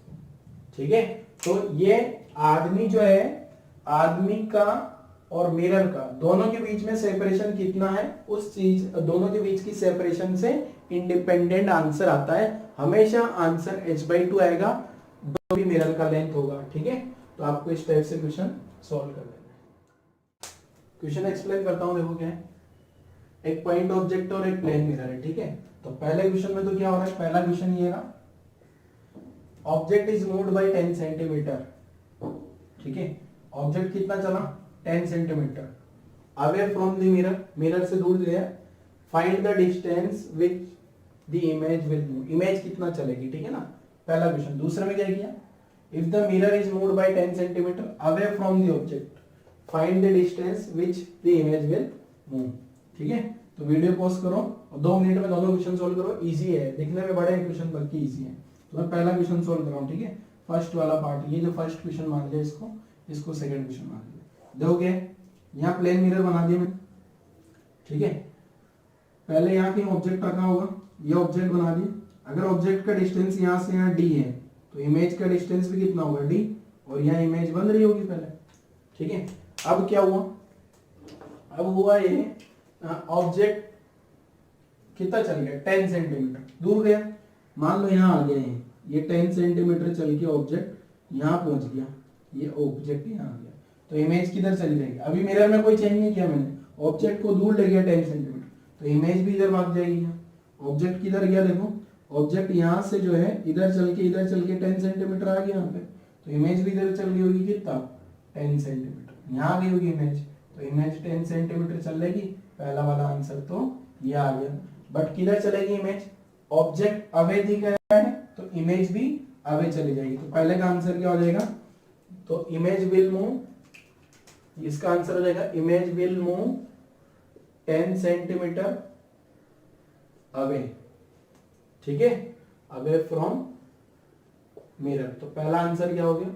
ठीक है, तो ये आदमी जो है, आदमी का और मिरर का दोनों के बीच में सेपरेशन कितना है, उस चीज दोनों के बीच की सेपरेशन से इंडिपेंडेंट आंसर आता है। हमेशा आंसर h/2 आएगा, जो भी मिरर का लेंथ होगा। ठीक है, तो आपको इस टाइप से क्वेश्चन सॉल्व कर लेना है। क्वेश्चन एक्सप्लेन करता हूं, देखो क्या है। एक पॉइंट ऑब्जेक्ट और एक प्लेन मिरर है। ठीक है, तो पहले क्वेश्चन में तो क्या हो रहा है, पहला क्वेश्चन ये रहा, object is moved by 10 centimetre. ठीक है, ऑब्जेक्ट कितना चला, 10 centimetre away from the mirror, mirror से दूर गया। Find the distance which the image will move, image कितना चलेगी। ठीक है ना, पहला क्वेश्चन। दूसरे में क्या किया, if the mirror is moved by 10 centimetre away from the object find the distance which the image will move. ठीक है, तो वीडियो पॉज करो और 2 मिनट में दोनों क्वेश्चन सोल्व करो। इजी है, दिखने में बड़े क्वेश्चन बल्कि इजी है। तो मैं पहला क्वेश्चन सोल्व कर रहा हूँ। ठीक है, फर्स्ट वाला पार्ट, ये जो फर्स्ट क्वेश्चन मान लिया, इसको सेकंड क्वेश्चन मान लिया। देखोगे यहाँ प्लेन मिरर बना दिया मैंने। ठीक है, पहले यहाँ कहीं ऑब्जेक्ट रखा होगा, ये ऑब्जेक्ट बना दिया। अगर ऑब्जेक्ट का डिस्टेंस यहाँ से यहाँ डी है, तो इमेज का डिस्टेंस भी कितना होगा, डी, और यहाँ इमेज बन रही होगी पहले। ठीक है, अब क्या हुआ, अब हुआ ये ऑब्जेक्ट कितना चल गया, 10 सेंटीमीटर दूर गया। मान लो यहाँ आ गए हैं, ये 10 सेंटीमीटर चल के ऑब्जेक्ट यहाँ पहुंच गया, ये ऑब्जेक्ट यहाँ आ गया, तो इमेज किधर चली जाएगी। अभी मिरर में कोई चेंज नहीं किया मैंने, ऑब्जेक्ट को दूर ले गया 10 सेंटीमीटर, तो इमेज भी इधर भाग जाएगी। ऑब्जेक्ट किधर गया, देखो ऑब्जेक्ट यहाँ से जो है इधर चल के 10 सेंटीमीटर आ गया यहाँ पे, तो इमेज भी इधर चल गई होगी कितना, 10 सेंटीमीटर, यहाँ आ गई होगी इमेज, तो इमेज 10 सेंटीमीटर चलेगी। पहला वाला आंसर तो ये आ गया। बट किधर चलेगी इमेज, ऑब्जेक्ट अवे दिख रहा है तो इमेज भी अवे चली जाएगी। तो पहले का आंसर क्या हो जाएगा, तो इमेज विल मूव, इसका आंसर हो जाएगा image will move 10 centimetre away. ठीक है, अवे फ्रॉम मिरर, तो पहला आंसर क्या हो गया।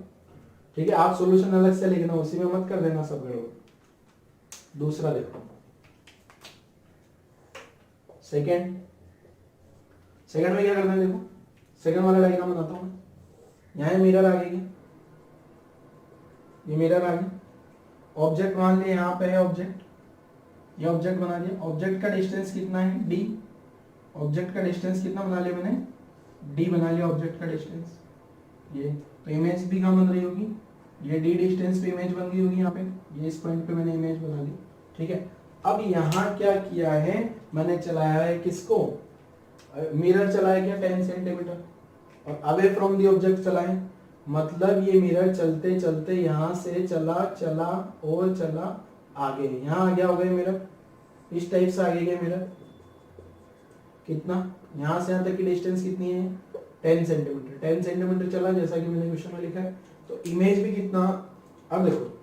ठीक है, आप सॉल्यूशन अलग से लिखना, उसी में मत कर देना सब गड़बड़। दूसरा देखो, सेकंड में क्या करना है, देखो सेकंड वाला डायग्राम बनाता हूं मैं। यहां मिरर आ गई, ये मिरर आ गई, ऑब्जेक्ट मान लिया यहाँ पे है ऑब्जेक्ट, ये ऑब्जेक्ट बना दिया। ऑब्जेक्ट का डिस्टेंस कितना है, डी, ऑब्जेक्ट का डिस्टेंस कितना बना लिया मैंने, डी बना लिया ऑब्जेक्ट का डिस्टेंस ये। तो इमेज भी कहाँ बन रही होगी, ये डी डिस्टेंस पे इमेज बन गई होगी यहाँ पे, ये इस पॉइंट पे मैंने इमेज बना ली। ठीक है, अब यहाँ क्या किया है मैंने, चलाया है किसको, मिरर चलाया क्या 10 सेंटीमीटर, और अवे फ्रॉम दी ऑब्जेक्ट चलाए, मतलब ये मिरर चलते चलते यहाँ से चला और चला आगे, यहाँ आ गया होगा मिरर, इस टाइप से आगे गया मिरर। कितना, यहाँ से यहाँ तक की डिस्टेंस कितनी है, 10 सेंटीमीटर, 10 सेंटीमीटर चला जैसा कि मैंने क्वेश्चन में लिखा है। तो इमेज भी कितना, अब देखो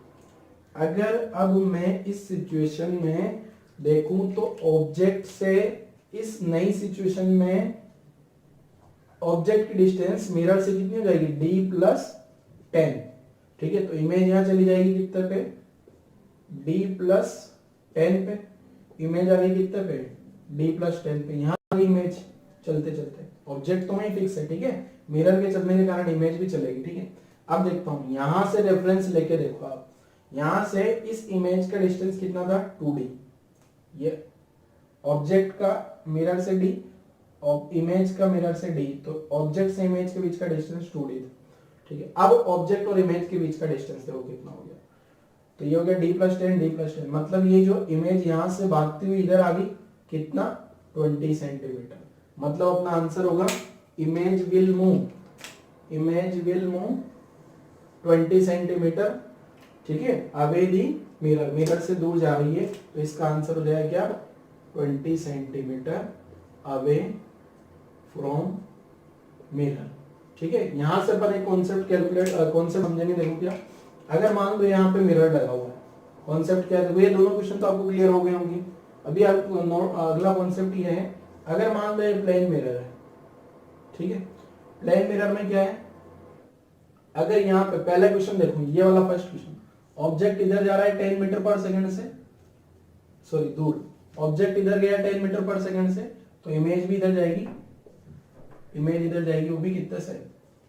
अगर अब मैं इस सिचुएशन में देखूं तो ऑब्जेक्ट से इस नई सिचुएशन में ऑब्जेक्ट की डिस्टेंस मिरर से कितनी हो जाएगी, d+10। ठीक है, तो इमेज यहां चली जाएगी कितने पे, d+10 पे, इमेज आ गई कितने पे, d+10 पे, यहां आ गई इमेज चलते चलते। ऑब्जेक्ट तो वहीं फिक्स है, ठीक है, मिरर के चलने के कारण इमेज भी चलेगी। ठीक है, अब देखता हूं यहां से रेफरेंस लेके देखो आप, यहां से इस इमेज का डिस्टेंस कितना था, 2d, ये ऑब्जेक्ट का मिरर से d और इमेज का मिरर से d, तो ऑब्जेक्ट से इमेज के बीच का डिस्टेंस 2d था। ठीक है, अब ऑब्जेक्ट और इमेज के बीच का डिस्टेंस देखो कितना हो गया, तो ये हो गया d+10, मतलब ये जो इमेज यहां से भागती हुई इधर आ गई कितना, 20 सेंटीमीटर। मतलब अपना आंसर होगा इमेज विल मूव 20 सेंटीमीटर। ठीक है, अवे दी मिरर, मिरर से दूर जा रही है, तो इसका आंसर हो जाएगा क्या, 20 सेंटीमीटर अवे फ्रॉम मिरर। ठीक है, यहां से अपन एक कॉन्सेप्ट समझेंगे। देखो क्या, अगर मान लो यहाँ पे मिरर लगा हुआ है, कॉन्सेप्ट क्या है, ये दोनों क्वेश्चन तो आपको क्लियर हो गए होंगे। अभी अगला कॉन्सेप्ट ये है, अगर मान लो ये प्लेन मिरर है, ठीक है, प्लेन मिरर में क्या है, अगर यहाँ पे पहला क्वेश्चन देखो, ये वाला फर्स्ट क्वेश्चन, ऑब्जेक्ट इधर जा रहा है 10 मीटर पर सेकंड से, सॉरी दूर, ऑब्जेक्ट इधर गया 10 मीटर पर सेकंड से, तो इमेज भी इधर जाएगी, इमेज इधर जाएगी, वो भी कितने से,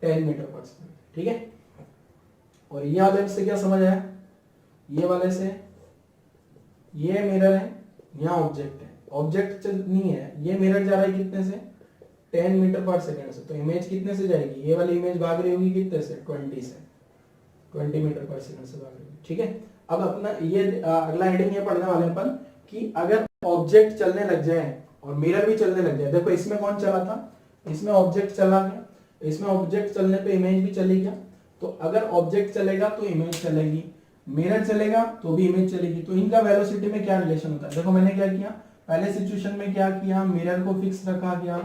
10 मीटर पर सेकंड, ठीक है। और ये वाले से क्या समझ आया, ये वाले से, ये मिरर है, यहाँ ऑब्जेक्ट है, ऑब्जेक्ट नहीं है, ये मिरर जा रहा है कितने से, 10 मीटर पर सेकंड से, तो इमेज कितने से जाएगी, ये वाली इमेज भाग रही होगी कितने से, 20 से, 20 मीटर पर सेकंड से भाग रही होगी, ठीक है। अब अपना ये अगला हेडिंग ये पढ़ने वाले अपन कि अगर ऑब्जेक्ट चलने लग जाए और मिरर भी चलने लग जाए, देखो इसमें कौन चला था, इसमें ऑब्जेक्ट चला गया, इसमें ऑब्जेक्ट चलने पे इमेज भी चली गया, तो अगर ऑब्जेक्ट चलेगा तो इमेज चलेगी, मिरर चलेगा तो भी इमेज चलेगी, तो इनका वेलोसिटी में क्या रिलेशन होता है। देखो मैंने क्या किया, पहले सिचुएशन में क्या किया, मिरर को फिक्स रखा गया,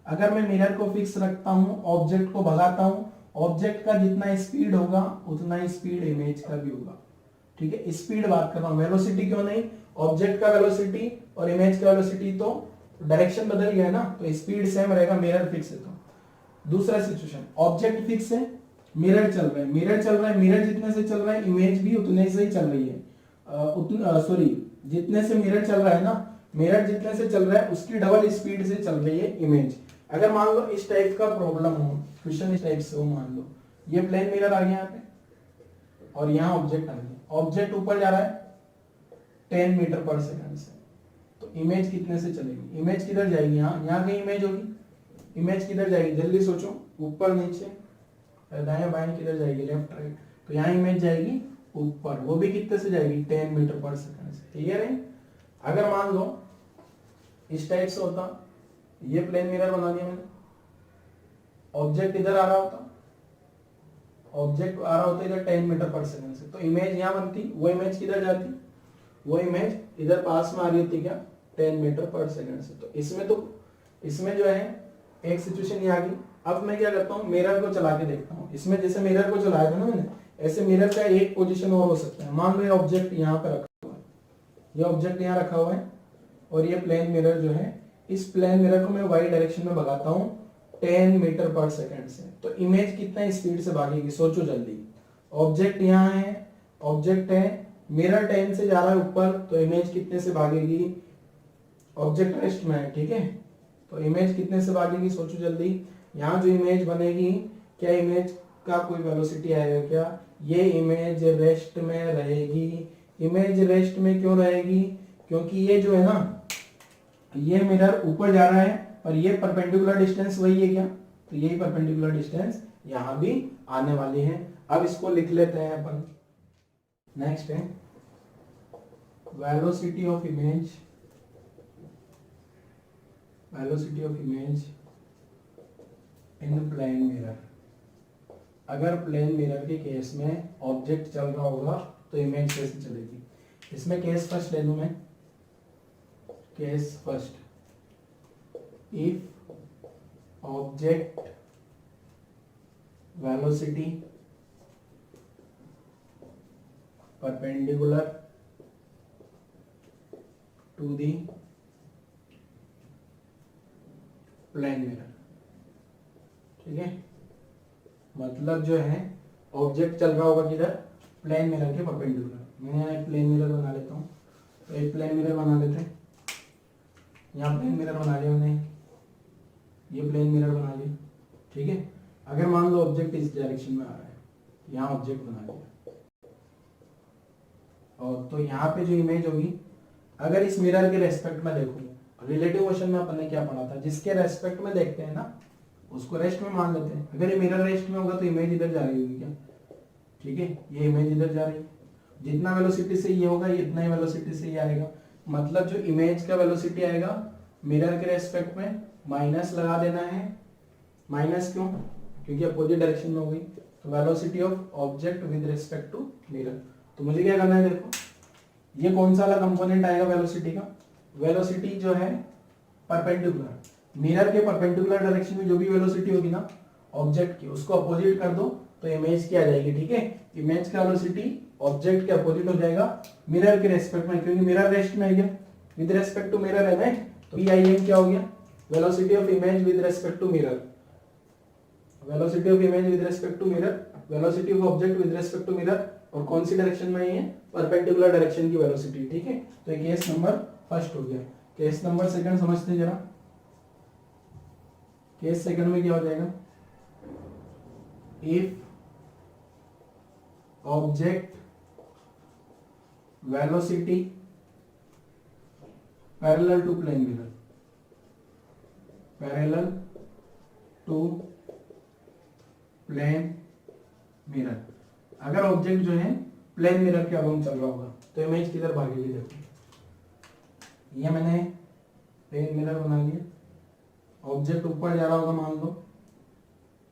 अगर मैं मिरर को फिक्स रखता हूं, ऑब्जेक्ट को भगाता हूं, ऑब्जेक्ट का जितना स्पीड होगा उतना ही स्पीड इमेज का भी होगा, ठीक है। स्पीड बात कर रहा हूं, वेलोसिटी क्यों नहीं, ऑब्जेक्ट का वेलोसिटी और इमेज का वेलोसिटी तो डायरेक्शन बदल गया है ना, तो स्पीड सेम रहेगा, मिरर फिक्स है। तो दूसरा सिचुएशन, ऑब्जेक्ट फिक्स है, मिरर चल रहा है, मिरर चल रहा है, मिरर जितने से चल रहा है इमेज भी उतने से ही चल रही है, सॉरी जितने से मिरर चल रहा है ना, मिरर जितने से चल रहा है उसकी डबल स्पीड से चल रही है इमेज। अगर मान लो इस टाइप का प्रॉब्लम हो, क्वेश्चन इस टाइप से हो, मान लो ये प्लेन मिरर आ गया यहाँ पे और यहाँ ऑब्जेक्ट आ गया, ऑब्जेक्ट ऊपर जा रहा है 10 मीटर पर सेकंड से, तो इमेज कितने से चलेगी, इमेज किधर जाएगी, यहाँ कहीं इमेज होगी, इमेज किधर जाएगी, जल्दी सोचो, ऊपर नीचे दाएं बाएं किधर जाएगी, लेफ्ट राइट, तो यहाँ इमेज जाएगी ऊपर, वो भी कितने से जाएगी, 10 मीटर पर सेकंड से, क्लियर है। अगर मान लो इस टाइप से होता, ये प्लेन मिरर बना दिया मैंने, ऑब्जेक्ट इधर आ रहा होता, ऑब्जेक्ट आ रहा होता इधर 10 मीटर पर सेकंड से, तो इमेज यहाँ बनती, वो इमेज किधर जाती, वो इमेज इधर पास में आ रही होती क्या, 10 मीटर पर सेकंड से। तो इसमें जो है एक सिचुएशन ये आ गई। अब मैं क्या करता हूँ, मिरर को चला के देखता हूँ, इसमें जैसे मिरर को चलाया था ना मैंने, ऐसे मिरर का एक पोजीशन और हो सकता है। मान लो ये ऑब्जेक्ट यहाँ पे रखा हुआ है, ये ऑब्जेक्ट यहाँ रखा हुआ है और ये प्लेन मिरर जो है, इस प्लेन मिरर को मैं वाई डायरेक्शन में भगाता हूँ 10 मीटर पर सेकंड से, तो इमेज कितना स्पीड से भागेगी, सोचो जल्दी। ऑब्जेक्ट यहाँ है, ऑब्जेक्ट है, मिरर 10 से जा रहा है ऊपर, तो इमेज कितने से भागेगी, ऑब्जेक्ट रेस्ट में है, ठीक है, तो इमेज कितने से भागेगी, सोचो जल्दी। यहाँ जो इमेज बनेगी, क्या इमेज का कोई वेलोसिटी आएगा क्या, ये इमेज रेस्ट में रहेगी। इमेज रेस्ट में क्यों रहेगी, क्योंकि ये जो है ना, ये मिरर ऊपर जा रहा है और ये परपेंडिकुलर डिस्टेंस वही है क्या, तो यही परपेंडिकुलर डिस्टेंस यहाँ भी आने वाली है। अब इसको लिख लेते हैं अपन। नेक्स्ट है velocity of image, velocity of image in plane mirror. अगर प्लेन मिरर के केस में ऑब्जेक्ट चल रहा होगा तो इमेज कैसे चलेगी। इसमें केस फर्स्ट ले लूं मैं, case first, if object velocity perpendicular to the plane mirror, ठीक है, मतलब जो है ऑब्जेक्ट चल रहा होगा किधर, प्लेन मिरर के परपेंडिकुलर। मैं यहाँ एक प्लेन मिरर बना लेता हूँ, तो एक प्लेन मिरर बना लेते हैं, यहाँ प्लेन मिरर बना लिया मैंने, ये प्लेन मिरर बना लिया, ठीक है। अगर मान लो ऑब्जेक्ट इस डायरेक्शन में आ रहा है, यहाँ ऑब्जेक्ट बना लिया, और तो यहाँ पे जो इमेज होगी, अगर इस मिरर के रेस्पेक्ट में देखूँ, रिलेटिव मोशन में अपन ने क्या पढ़ा था, जिसके रेस्पेक्ट में देखते हैं ना उसको रेस्ट में मान लेते हैं। अगर ये मिरर रेस्ट में होगा तो इमेज इधर जा रही होगी क्या, ठीक है, ये इमेज इधर जा रही है, जितना वेलोसिटी से ये होगा ये इतना ही वेलोसिटी से ये आएगा, मतलब जो इमेज का वेलोसिटी आएगा मिरर के रेस्पेक्ट में माइनस लगा देना है। माइनस क्यों, क्योंकि अपोजिट डायरेक्शन में हो गई, तो velocity of object with respect to mirror. तो मुझे क्या करना है, देखो ये कौन सा वाला कंपोनेंट आएगा वेलोसिटी का, वेलोसिटी जो है परपेंडिकुलर, मिरर के परपेंडिकुलर डायरेक्शन में जो भी वेलोसिटी होगी ना ऑब्जेक्ट की, उसको अपोजिट कर दो तो इमेज की आ जाएगी, ठीक है। इमेज का वेलोसिटी ऑब्जेक्ट के अपोजिट हो जाएगा मिरर के रेस्पेक्ट में, क्योंकि मिरर रेस्ट में है क्या, विद रेस्पेक्ट टू मिरर है ना, तो VIM क्या हो गया, velocity of image with respect to mirror, velocity of image with respect to mirror, velocity of object with respect to mirror, और कौन सी डायरेक्शन में है, परपेंडिकुलर डायरेक्शन की वेलोसिटी। ठीक है, तो केस नंबर फर्स्ट हो गया। केस नंबर सेकंड समझते हैं जरा। केस सेकंड में क्या हो जाएगा, if object velocity parallel to plane mirror, parallel to plane mirror, अगर ऑब्जेक्ट जो है प्लेन मिरर के अबाउट चल रहा होगा तो इमेज किधर भागेगी। देखो ये मैंने प्लेन मिरर बना लिया, ऑब्जेक्ट ऊपर जा रहा होगा, मान लो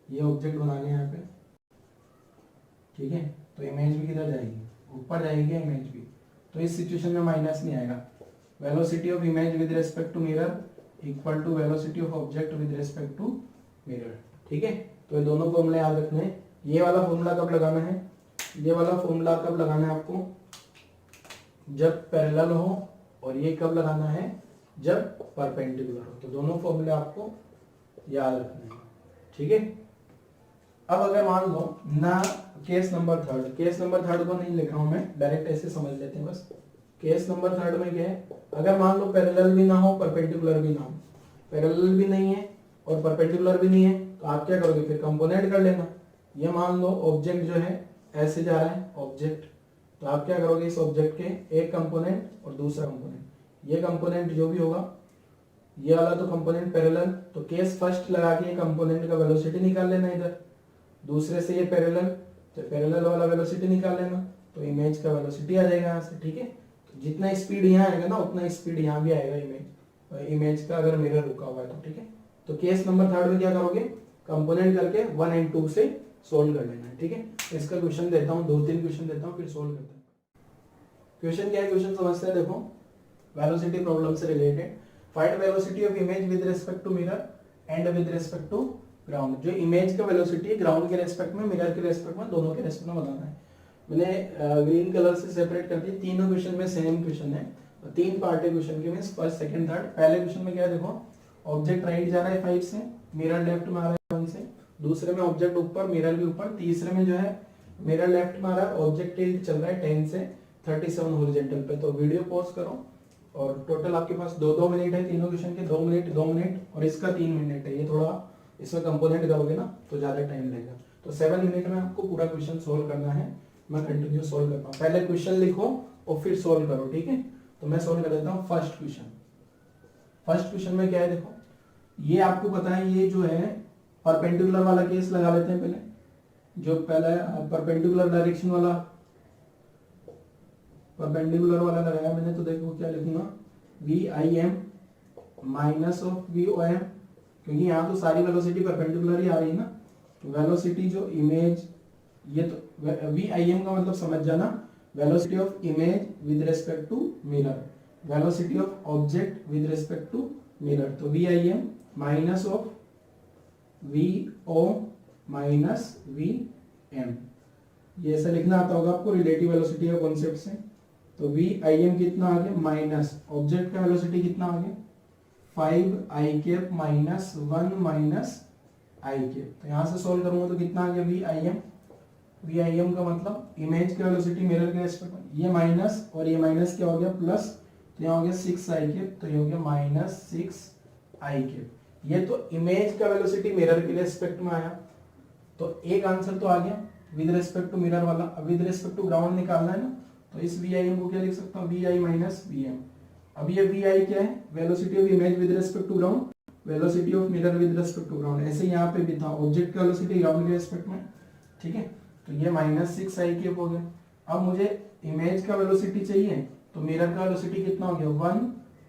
ये ऑब्जेक्ट बना लिया यहाँ पे, ठीक है, तो इमेज भी किधर जाएगी, ऊपर जाएगी इमेज भी। तो इस सिचुएशन में माइनस नहीं आएगा, velocity of image with respect to mirror equal to velocity of object with respect to mirror. ठीक है, तो ये दोनों फॉर्मूले याद रखने हैं। ये वाला फॉर्मूला कब लगाना है, ये वाला फॉर्मूला कब लगाना है आपको, जब पैरेलल हो, और ये कब लगाना है, जब परपेंडिकुलर हो। तो दोनों फॉर्मूले आपको याद रखने हैं। ठीक है, अब अगर मान लो ना, case number third, case number third को नहीं लिख रहा हूं मैं, डायरेक्ट ऐसे समझ लेते हैं बस। केस नंबर थर्ड में क्या है, अगर मान लो पैरेलल भी ना हो, परपेंडिकुलर भी ना हो, पैरेलल भी नहीं है और परपेंडिकुलर भी नहीं है, तो आप क्या करोगे, फिर कंपोनेंट कर लेना। ये मान लो ऑब्जेक्ट जो है ऐसे जा रहा है ऑब्जेक्ट, तो आप क्या करोगे, इस ऑब्जेक्ट के एक कंपोनेंट और दूसरा कंपोनेंट, ये कंपोनेंट जो भी होगा, ये वाला तो कंपोनेंट पैरेलल, तो केस फर्स्ट लगा के कंपोनेंट का वेलोसिटी निकाल लेना इधर, दूसरे से ये पैरेलल, तो पैरेलल वाला वेलोसिटी निकाल लेना, तो इमेज का वेलोसिटी आ जाएगा यहाँ से। ठीक है, तो जितना स्पीड यहाँ आएगा ना उतना स्पीड यहाँ भी आएगा इमेज का, अगर मिरर रुका हुआ है तो। ठीक है, तो केस नंबर थर्ड में क्या करोगे, कंपोनेंट करके 1 एंड 2 से सोल्व कर लेना है। ठीक है, इसका क्वेश्चन देता हूँ, 2-3 क्वेश्चन देता हूँ, फिर सोल्व करते हैं। क्वेश्चन क्या है, क्वेश्चन समझते हैं। देखो, वेलोसिटी प्रॉब्लम से related, find velocity of image with respect to mirror and with respect to ground. जो इमेज का वेलोसिटी है ग्राउंड के रेस्पेक्ट में, मिरर के रेस्पेक्ट में, दोनों के रेस्पेक्ट में बताना है। मैंने ग्रीन कलर से सेपरेट कर दिया, तीनों क्वेश्चन में सेम क्वेश्चन है, 3 पार्ट है क्वेश्चन के, मींस फर्स्ट सेकंड थर्ड। पहले क्वेश्चन में क्या है, देखो ऑब्जेक्ट राइट जा रहा है 5 से, मिरर लेफ्ट में आ रहा है 1 से, दूसरे में ऑब्जेक्ट ऊपर, मिरर भी ऊपर, तीसरे में जो है मिरर लेफ्ट में आ रहा है, ऑब्जेक्ट चल रहा है 10 से 37 हॉरिजॉन्टल पे। तो वीडियो पॉज करो, और टोटल आपके पास 2-2 मिनट है तीनों क्वेश्चन के, 2 मिनट 2 मिनट, और इसका 3 मिनट है। ये थोड़ा इसमें कंपोनेंट करोगे ना तो ज्यादा टाइम लगेगा, तो 7 मिनट में आपको पूरा क्वेश्चन सोल्व करना है। मैं कंटिन्यू सोल्व करता हूँ, पहले क्वेश्चन लिखो और फिर सोल्व करो। ठीक है, तो मैं सोल्व कर देता हूँ फर्स्ट क्वेश्चन। फर्स्ट क्वेश्चन में क्या है, देखो ये आपको पता है, ये जो है परपेंडिकुलर वाला केस लगा लेते हैं पहले, जो पहला परपेंडिकुलर डायरेक्शन वाला, परपेंडिकुलर वाला लगाया मैंने, तो देखो क्या लिखूंगा, VIM माइनस ऑफ VOM, क्योंकि यहाँ तो सारी वेलोसिटी परपेंडिकुलर ही आ रही है ना, तो वेलोसिटी जो इमेज, ये तो VIM का मतलब समझ जाना, velocity of image with respect to mirror, velocity of object with respect to mirror, तो VIM minus of VO minus VM, ये ऐसा लिखना आता होगा आपको रिलेटिव वेलोसिटी का कॉन्सेप्ट से। तो VIM कितना आ गया, माइनस ऑब्जेक्ट का वेलोसिटी कितना आ गया, 5i cap minus 1 minus i cap. तो यहाँ से सोल्व करूंगा तो कितना आ गया, VIM का मतलब इमेज की वेलोसिटी मिरर के रेस्पेक्ट में, ये माइनस और ये माइनस क्या हो गया, प्लस, तो यहाँ हो गया 6i कैप, तो ये हो गया माइनस 6i कैप। ये तो इमेज का वेलोसिटी मिरर के रेस्पेक्ट में आया, तो एक आंसर तो आ गया विद रिस्पेक्ट टू मिरर वाला। अब विद रिस्पेक्ट टू ग्राउंड निकालना है ना, तो इस VIM को क्या लिख सकता हूँ, VI माइनस VM। अब ये VI क्या है, velocity of image with respect to ground, velocity of mirror with respect to ground, ऐसे यहाँ पे भी था ऑब्जेक्ट का वेलोसिटी ग्राउंड के रिस्पेक्ट में। ठीक है, तो ये माइनस 6i कैप हो गया। अब मुझे इमेज का वेलोसिटी चाहिए, तो मिरर का वेलोसिटी कितना हो गया, 1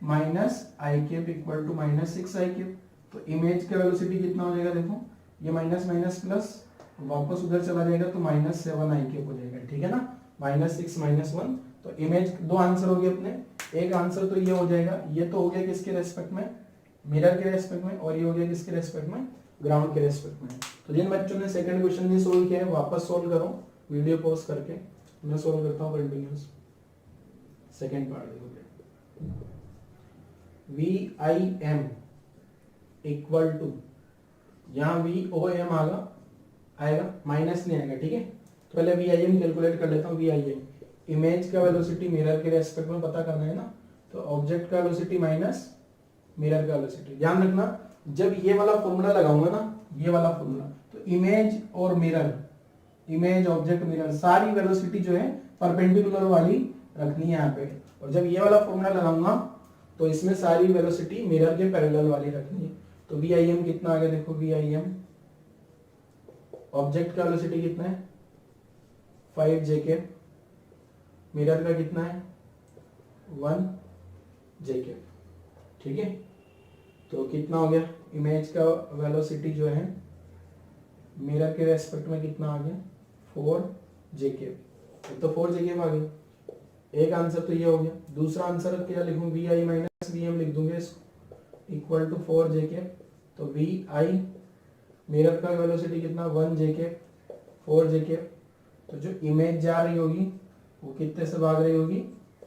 minus i cap equal to minus 6i cap. तो इमेज का वेलोसिटी कितना हो जाएगा, देखो ये माइनस माइनस प्लस वापस उधर चला जाएगा, तो माइनस 7i कैप हो जाएगा। ठीक है ना, माइनस 6 माइनस 1, तो इमेज 2 आंसर हो गए अपने। एक आंसर तो ये हो जाएगा, ये तो हो गया किसके रेस्पेक्ट में, मिरर के रेस्पेक्ट में, और ये हो गया किसके रेस्पेक्ट में, ग्राउंड के रेस्पेक्ट में। तो जिन बच्चों ने सेकंड क्वेश्चन नहीं सोल्व किया है वापस सोल्व करो वीडियो पॉज करके, मैं सोल्व करता हूँ कंटिन्यूस। सेकंड पार्ट देखो, V I M equal to, यहाँ वी ओ एम आएगा माइनस नहीं आएगा, ठीक है। तो पहले वी आई एम कैलकुलेट कर लेता हूँ। वी आई एम इमेज का वेलोसिटी मिरर के रेस्पेक्ट में पता करना है ना, तो ऑब्जेक्ट का वेलोसिटी माइनस मिरर का वेलोसिटी। ध्यान रखना जब ये वाला फॉर्मूला लगाऊंगा ना, ये वाला फॉर्मूला, तो इमेज और मिरर, इमेज ऑब्जेक्ट मिरर सारी वेलोसिटी जो है परपेंडिकुलर वाली रखनी है यहाँ पे। और जब ये वाला फॉर्मूला लगाऊंगा तो इसमें सारी वेलोसिटी मिरर के पैरेलल वाली रखनी है। तो वी आई एम कितना आ गया, देखो वी आई एम ऑब्जेक्ट का वेलोसिटी कितना है 5 जेके, मिरर का कितना है 1 जेके, ठीक है। तो कितना हो गया, इमेज का वेलोसिटी जो है मिरर के रेस्पेक्ट में कितना आ गया 4 जेके, तो 4 जेके आ गया। एक आंसर तो ये हो गया। दूसरा आंसर क्या लिखूं, V I minus V M लिख दूंगे इसको इक्वल टू 4 जेके। तो वी आई मिरर का वेलोसिटी कितना 1 जेके 4 जेके, तो जो इमेज जा रही होगी वो कितने से भाग रही होगी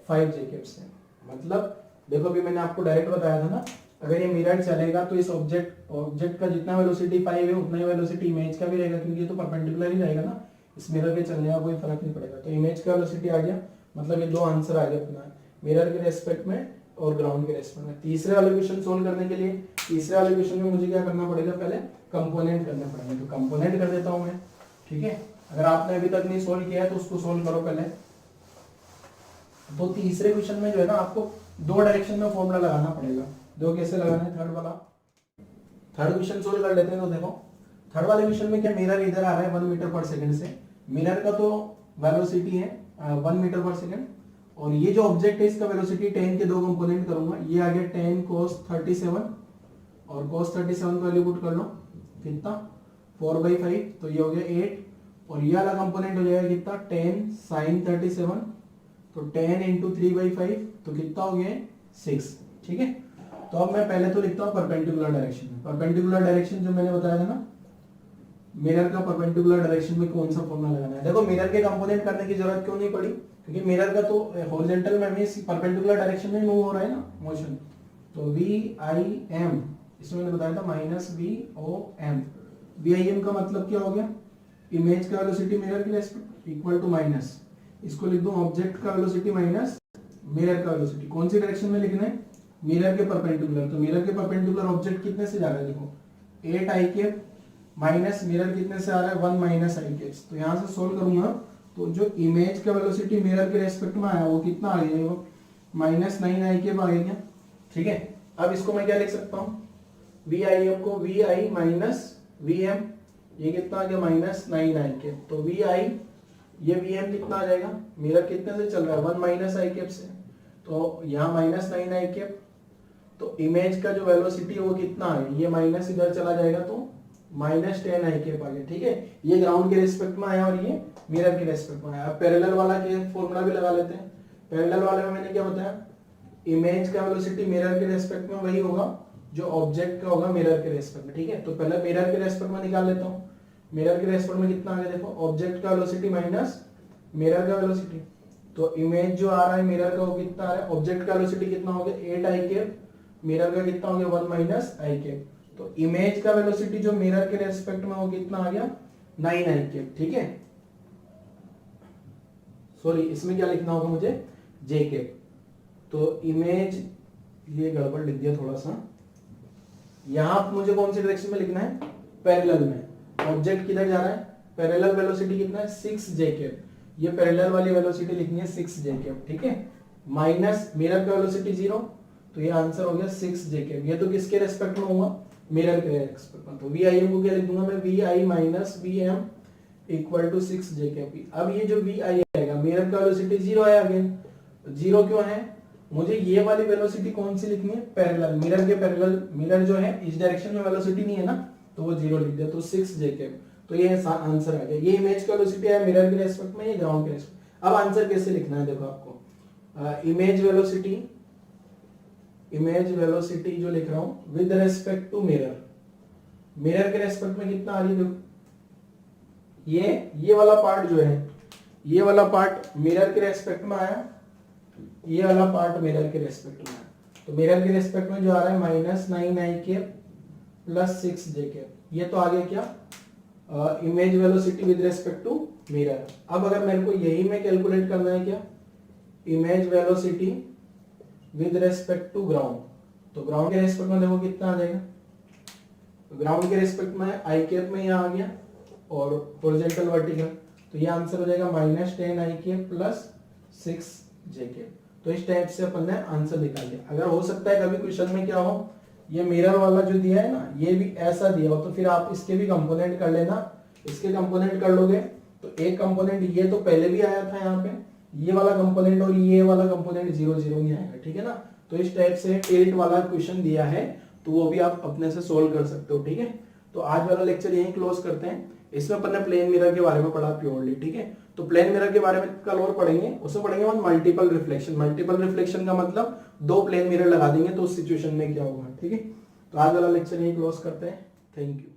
5 जेके से। मतलब देखो अभी मैंने आपको डायरेक्ट बताया था ना, अगर ये मिरर चलेगा तो इस ऑब्जेक्ट का जितना वेलोसिटी 5 है उतना ही वेलोसिटी इमेज का भी रहेगा, क्योंकि ये तो परपेंडिकुलर ही रहेगा ना, इस मिरर के चलने का कोई फर्क नहीं पड़ेगा। तो इमेज का वेलोसिटी आ गया, मतलब ये दो आंसर आ गया अपना, मिरर के रेस्पेक्ट में और ग्राउंड के रेस्पेक्ट में। तीसरे वाले क्वेश्चन सोल्व करने के लिए तीसरे वाले क्वेश्चन में मुझे क्या करना पड़ेगा, पहले कंपोनेंट करने पड़ेंगे। तो कंपोनेंट कर देता हूं मैं, ठीक है। अगर आपने अभी तक नहीं सोल्व किया है तो उसको सोल्व करो पहले। तो तीसरे क्वेश्चन में जो है ना आपको दो डायरेक्शन में फॉर्मूला लगाना पड़ेगा। दो कैसे लगाना है, थर्ड वाला, थर्ड क्वेश्चन सोल्व कर लेते हैं। तो देखो थर्ड वाले क्वेश्चन में क्या, मिरर इधर आ रहा है 1 मीटर पर सेकंड से, मिरर का तो वेलोसिटी है 1 मीटर पर सेकंड, और ये जो ऑब्जेक्ट है इसका वेलोसिटी 10 के दो कंपोनेंट करूंगा। ये आ गया 10 cos 37 और cos 37 का वैल्यू पुट कर लो कितना 4/5, तो ये हो गया 8, और ये वाला कंपोनेंट हो जाएगा कितना 10 sin 37, तो 10 इंटू 3/5, तो कितना हो गया 6, ठीक है। तो अब मैं पहले तो लिखता हूँ परपेंडिकुलर डायरेक्शन में। परपेंडिकुलर डायरेक्शन जो मैंने बताया था ना, मिरर का परपेंडिकुलर डायरेक्शन में कौन सा फॉर्मूला लगाना है। देखो मिरर के कंपोनेंट करने की जरूरत क्यों नहीं पड़ी, क्योंकि मिरर का तो हॉरिजॉन्टल में भी परपेंडिकुलर डायरेक्शन में मूव हो रहा है ना मोशन। तो वी आई एम इसमें मैंने बताया था minus V O M, V I M का मतलब क्या हो गया, इमेज का वेलोसिटी मिरर के रेस्पेक्ट इक्वल टू माइनस, इसको लिख दूं ऑब्जेक्ट का वेलोसिटी माइनस मिरर का वेलोसिटी। कौन सी डायरेक्शन में लिखना है, मिरर के परपेंडिकुलर। तो मिरर के परपेंडिकुलर ऑब्जेक्ट कितने से जा रहा है, देखो 8 आई के माइनस मिरर कितने से आ रहा है 1 माइनस आई के। तो यहां से सोल्व करूंगा तो जो इमेज का वेलोसिटी मिरर के रेस्पेक्ट में आया वो कितना आ गया, वो -9 आई के आ गया, ठीक है। अब इसको मैं क्या लिख सकता हूँ, वी आई एम को V I minus V M, ये कितना आ गया -9 आई के। तो वी आई ये वी एम कितना आ जाएगा, मिरर कितने से चल रहा है 1 माइनस आई कैप से, तो यहाँ -9 आई कैप। तो इमेज का जो वेलोसिटी है वो कितना है, ये माइनस इधर चला जाएगा तो -10 आई कैप आ गया, ठीक है। ये ग्राउंड के रेस्पेक्ट में आया और ये मिरर के रेस्पेक्ट में आया। अब पैरेलल वाला के फॉर्मूला भी लगा लेते हैं। पैरेलल वाले में मैंने क्या बताया, इमेज का वेलोसिटी मिरर के रेस्पेक्ट में वही होगा जो ऑब्जेक्ट का होगा मिरर के रेस्पेक्ट में, ठीक है। तो पहले मिरर के रेस्पेक्ट में निकाल लेता हूँ। मिरर के रेस्पेक्ट में कितना आ गया, देखो ऑब्जेक्ट का वेलोसिटी माइनस मिरर का वेलोसिटी। तो इमेज जो आ रहा है मिरर का वो कितना आ रहा है, ऑब्जेक्ट का वेलोसिटी कितना हो गया 8 आई कैप, मिरर का कितना हो गया 1 माइनस आई कैप। तो इमेज का वेलोसिटी जो मिरर के रेस्पेक्ट में वो कितना आ गया 9 आई कैप, ठीक है। सॉरी इसमें क्या लिखना होगा मुझे जे कैप। तो इमेज, ये गड़बड़ लिख दिया थोड़ा सा, यहां मुझे कौन सी डायरेक्शन में लिखना है, पैरेलल में। ऑब्जेक्ट किधर जा रहा है, पैरेलल वेलोसिटी कितना है 6 जे कैप, ये पैरेलल वाली वेलोसिटी लिखनी है 6 जे कैप, ठीक है। माइनस मिरर का वेलोसिटी 0, तो ये आंसर हो गया 6 जे कैप। ये तो किसके रेस्पेक्ट में होगा, मिरर के रेस्पेक्ट में। तो वी आई एम को क्या लिख दूंगा मैं, V I minus V M equal to 6 J cap. अब ये जो वी आई आएगा, मिरर का वेलोसिटी 0 आया अगेन, 0 क्यों है, मुझे ये वाली वेलोसिटी कौन सी लिखनी है, पैरेलल, मिरर के पैरेलल। मिरर जो है इस डायरेक्शन में वेलोसिटी नहीं है ना, तो वो 0 लिख दिया, तो 6 जे कैप। तो ये आंसर आ गया। ये इमेज का वेलोसिटी है मिरर के रेस्पेक्ट में, ये ग्राउंड के रेस्पेक्ट। अब आंसर कैसे लिखना है, देखो आपको इमेज वेलोसिटी जो लिख रहा हूं with respect to mirror, mirror के रेस्पेक्ट में कितना आ रही है, देखो ये वाला पार्ट जो है, ये वाला पार्ट मिरर के रेस्पेक्ट में आया, ये वाला पार्ट मिरर के रेस्पेक्ट में आया। तो मिरर के रिस्पेक्ट में जो आ रहा है -9 प्लस 6 ये तो आ गया क्या image velocity with respect to mirror. अब अगर मेरे को यही में कैलकुलेट करना है क्या image velocity with respect to ground, तो ग्राउंड के रिस्पेक्ट में देखो कितना आ जाएगा, ग्राउंड के रिस्पेक्ट में आई कैप में यहाँ आ गया और हॉरिजॉन्टल वर्टिकल, तो ये आंसर हो जाएगा -10 प्लस 6 तो इस टाइप से अपन ने आंसर निकाल लिया। अगर हो सकता है कभी क्वेश्चन में क्या हो ये मिरर वाला जो दिया है ना ये भी ऐसा दिया हो, तो फिर आप इसके भी कंपोनेंट कर लेना, इसके कंपोनेंट कर लोगे तो एक कंपोनेंट ये तो पहले भी आया था यहाँ पे, ये वाला कंपोनेंट और ये वाला कंपोनेंट 0 0 नहीं आएगा, ठीक है ना। तो इस टाइप से टिल्ट वाला क्वेश्चन दिया है तो वो भी आप अपने से सोल्व कर सकते हो, ठीक है। तो आज वाला लेक्चर यहीं क्लोज करते हैं। इसमें अपन ने प्लेन मिरर के बारे में पढ़ा प्योरली, ठीक है। तो प्लेन मिरर के बारे में कल और पढ़ेंगे, उसमें पढ़ेंगे हम मल्टीपल रिफ्लेक्शन। मल्टीपल रिफ्लेक्शन का मतलब 2 प्लेन मिरर लगा देंगे तो उस सिचुएशन में क्या होगा, ठीक है। तो आज वाला लेक्चर यहीं क्लोज करते हैं। Thank you.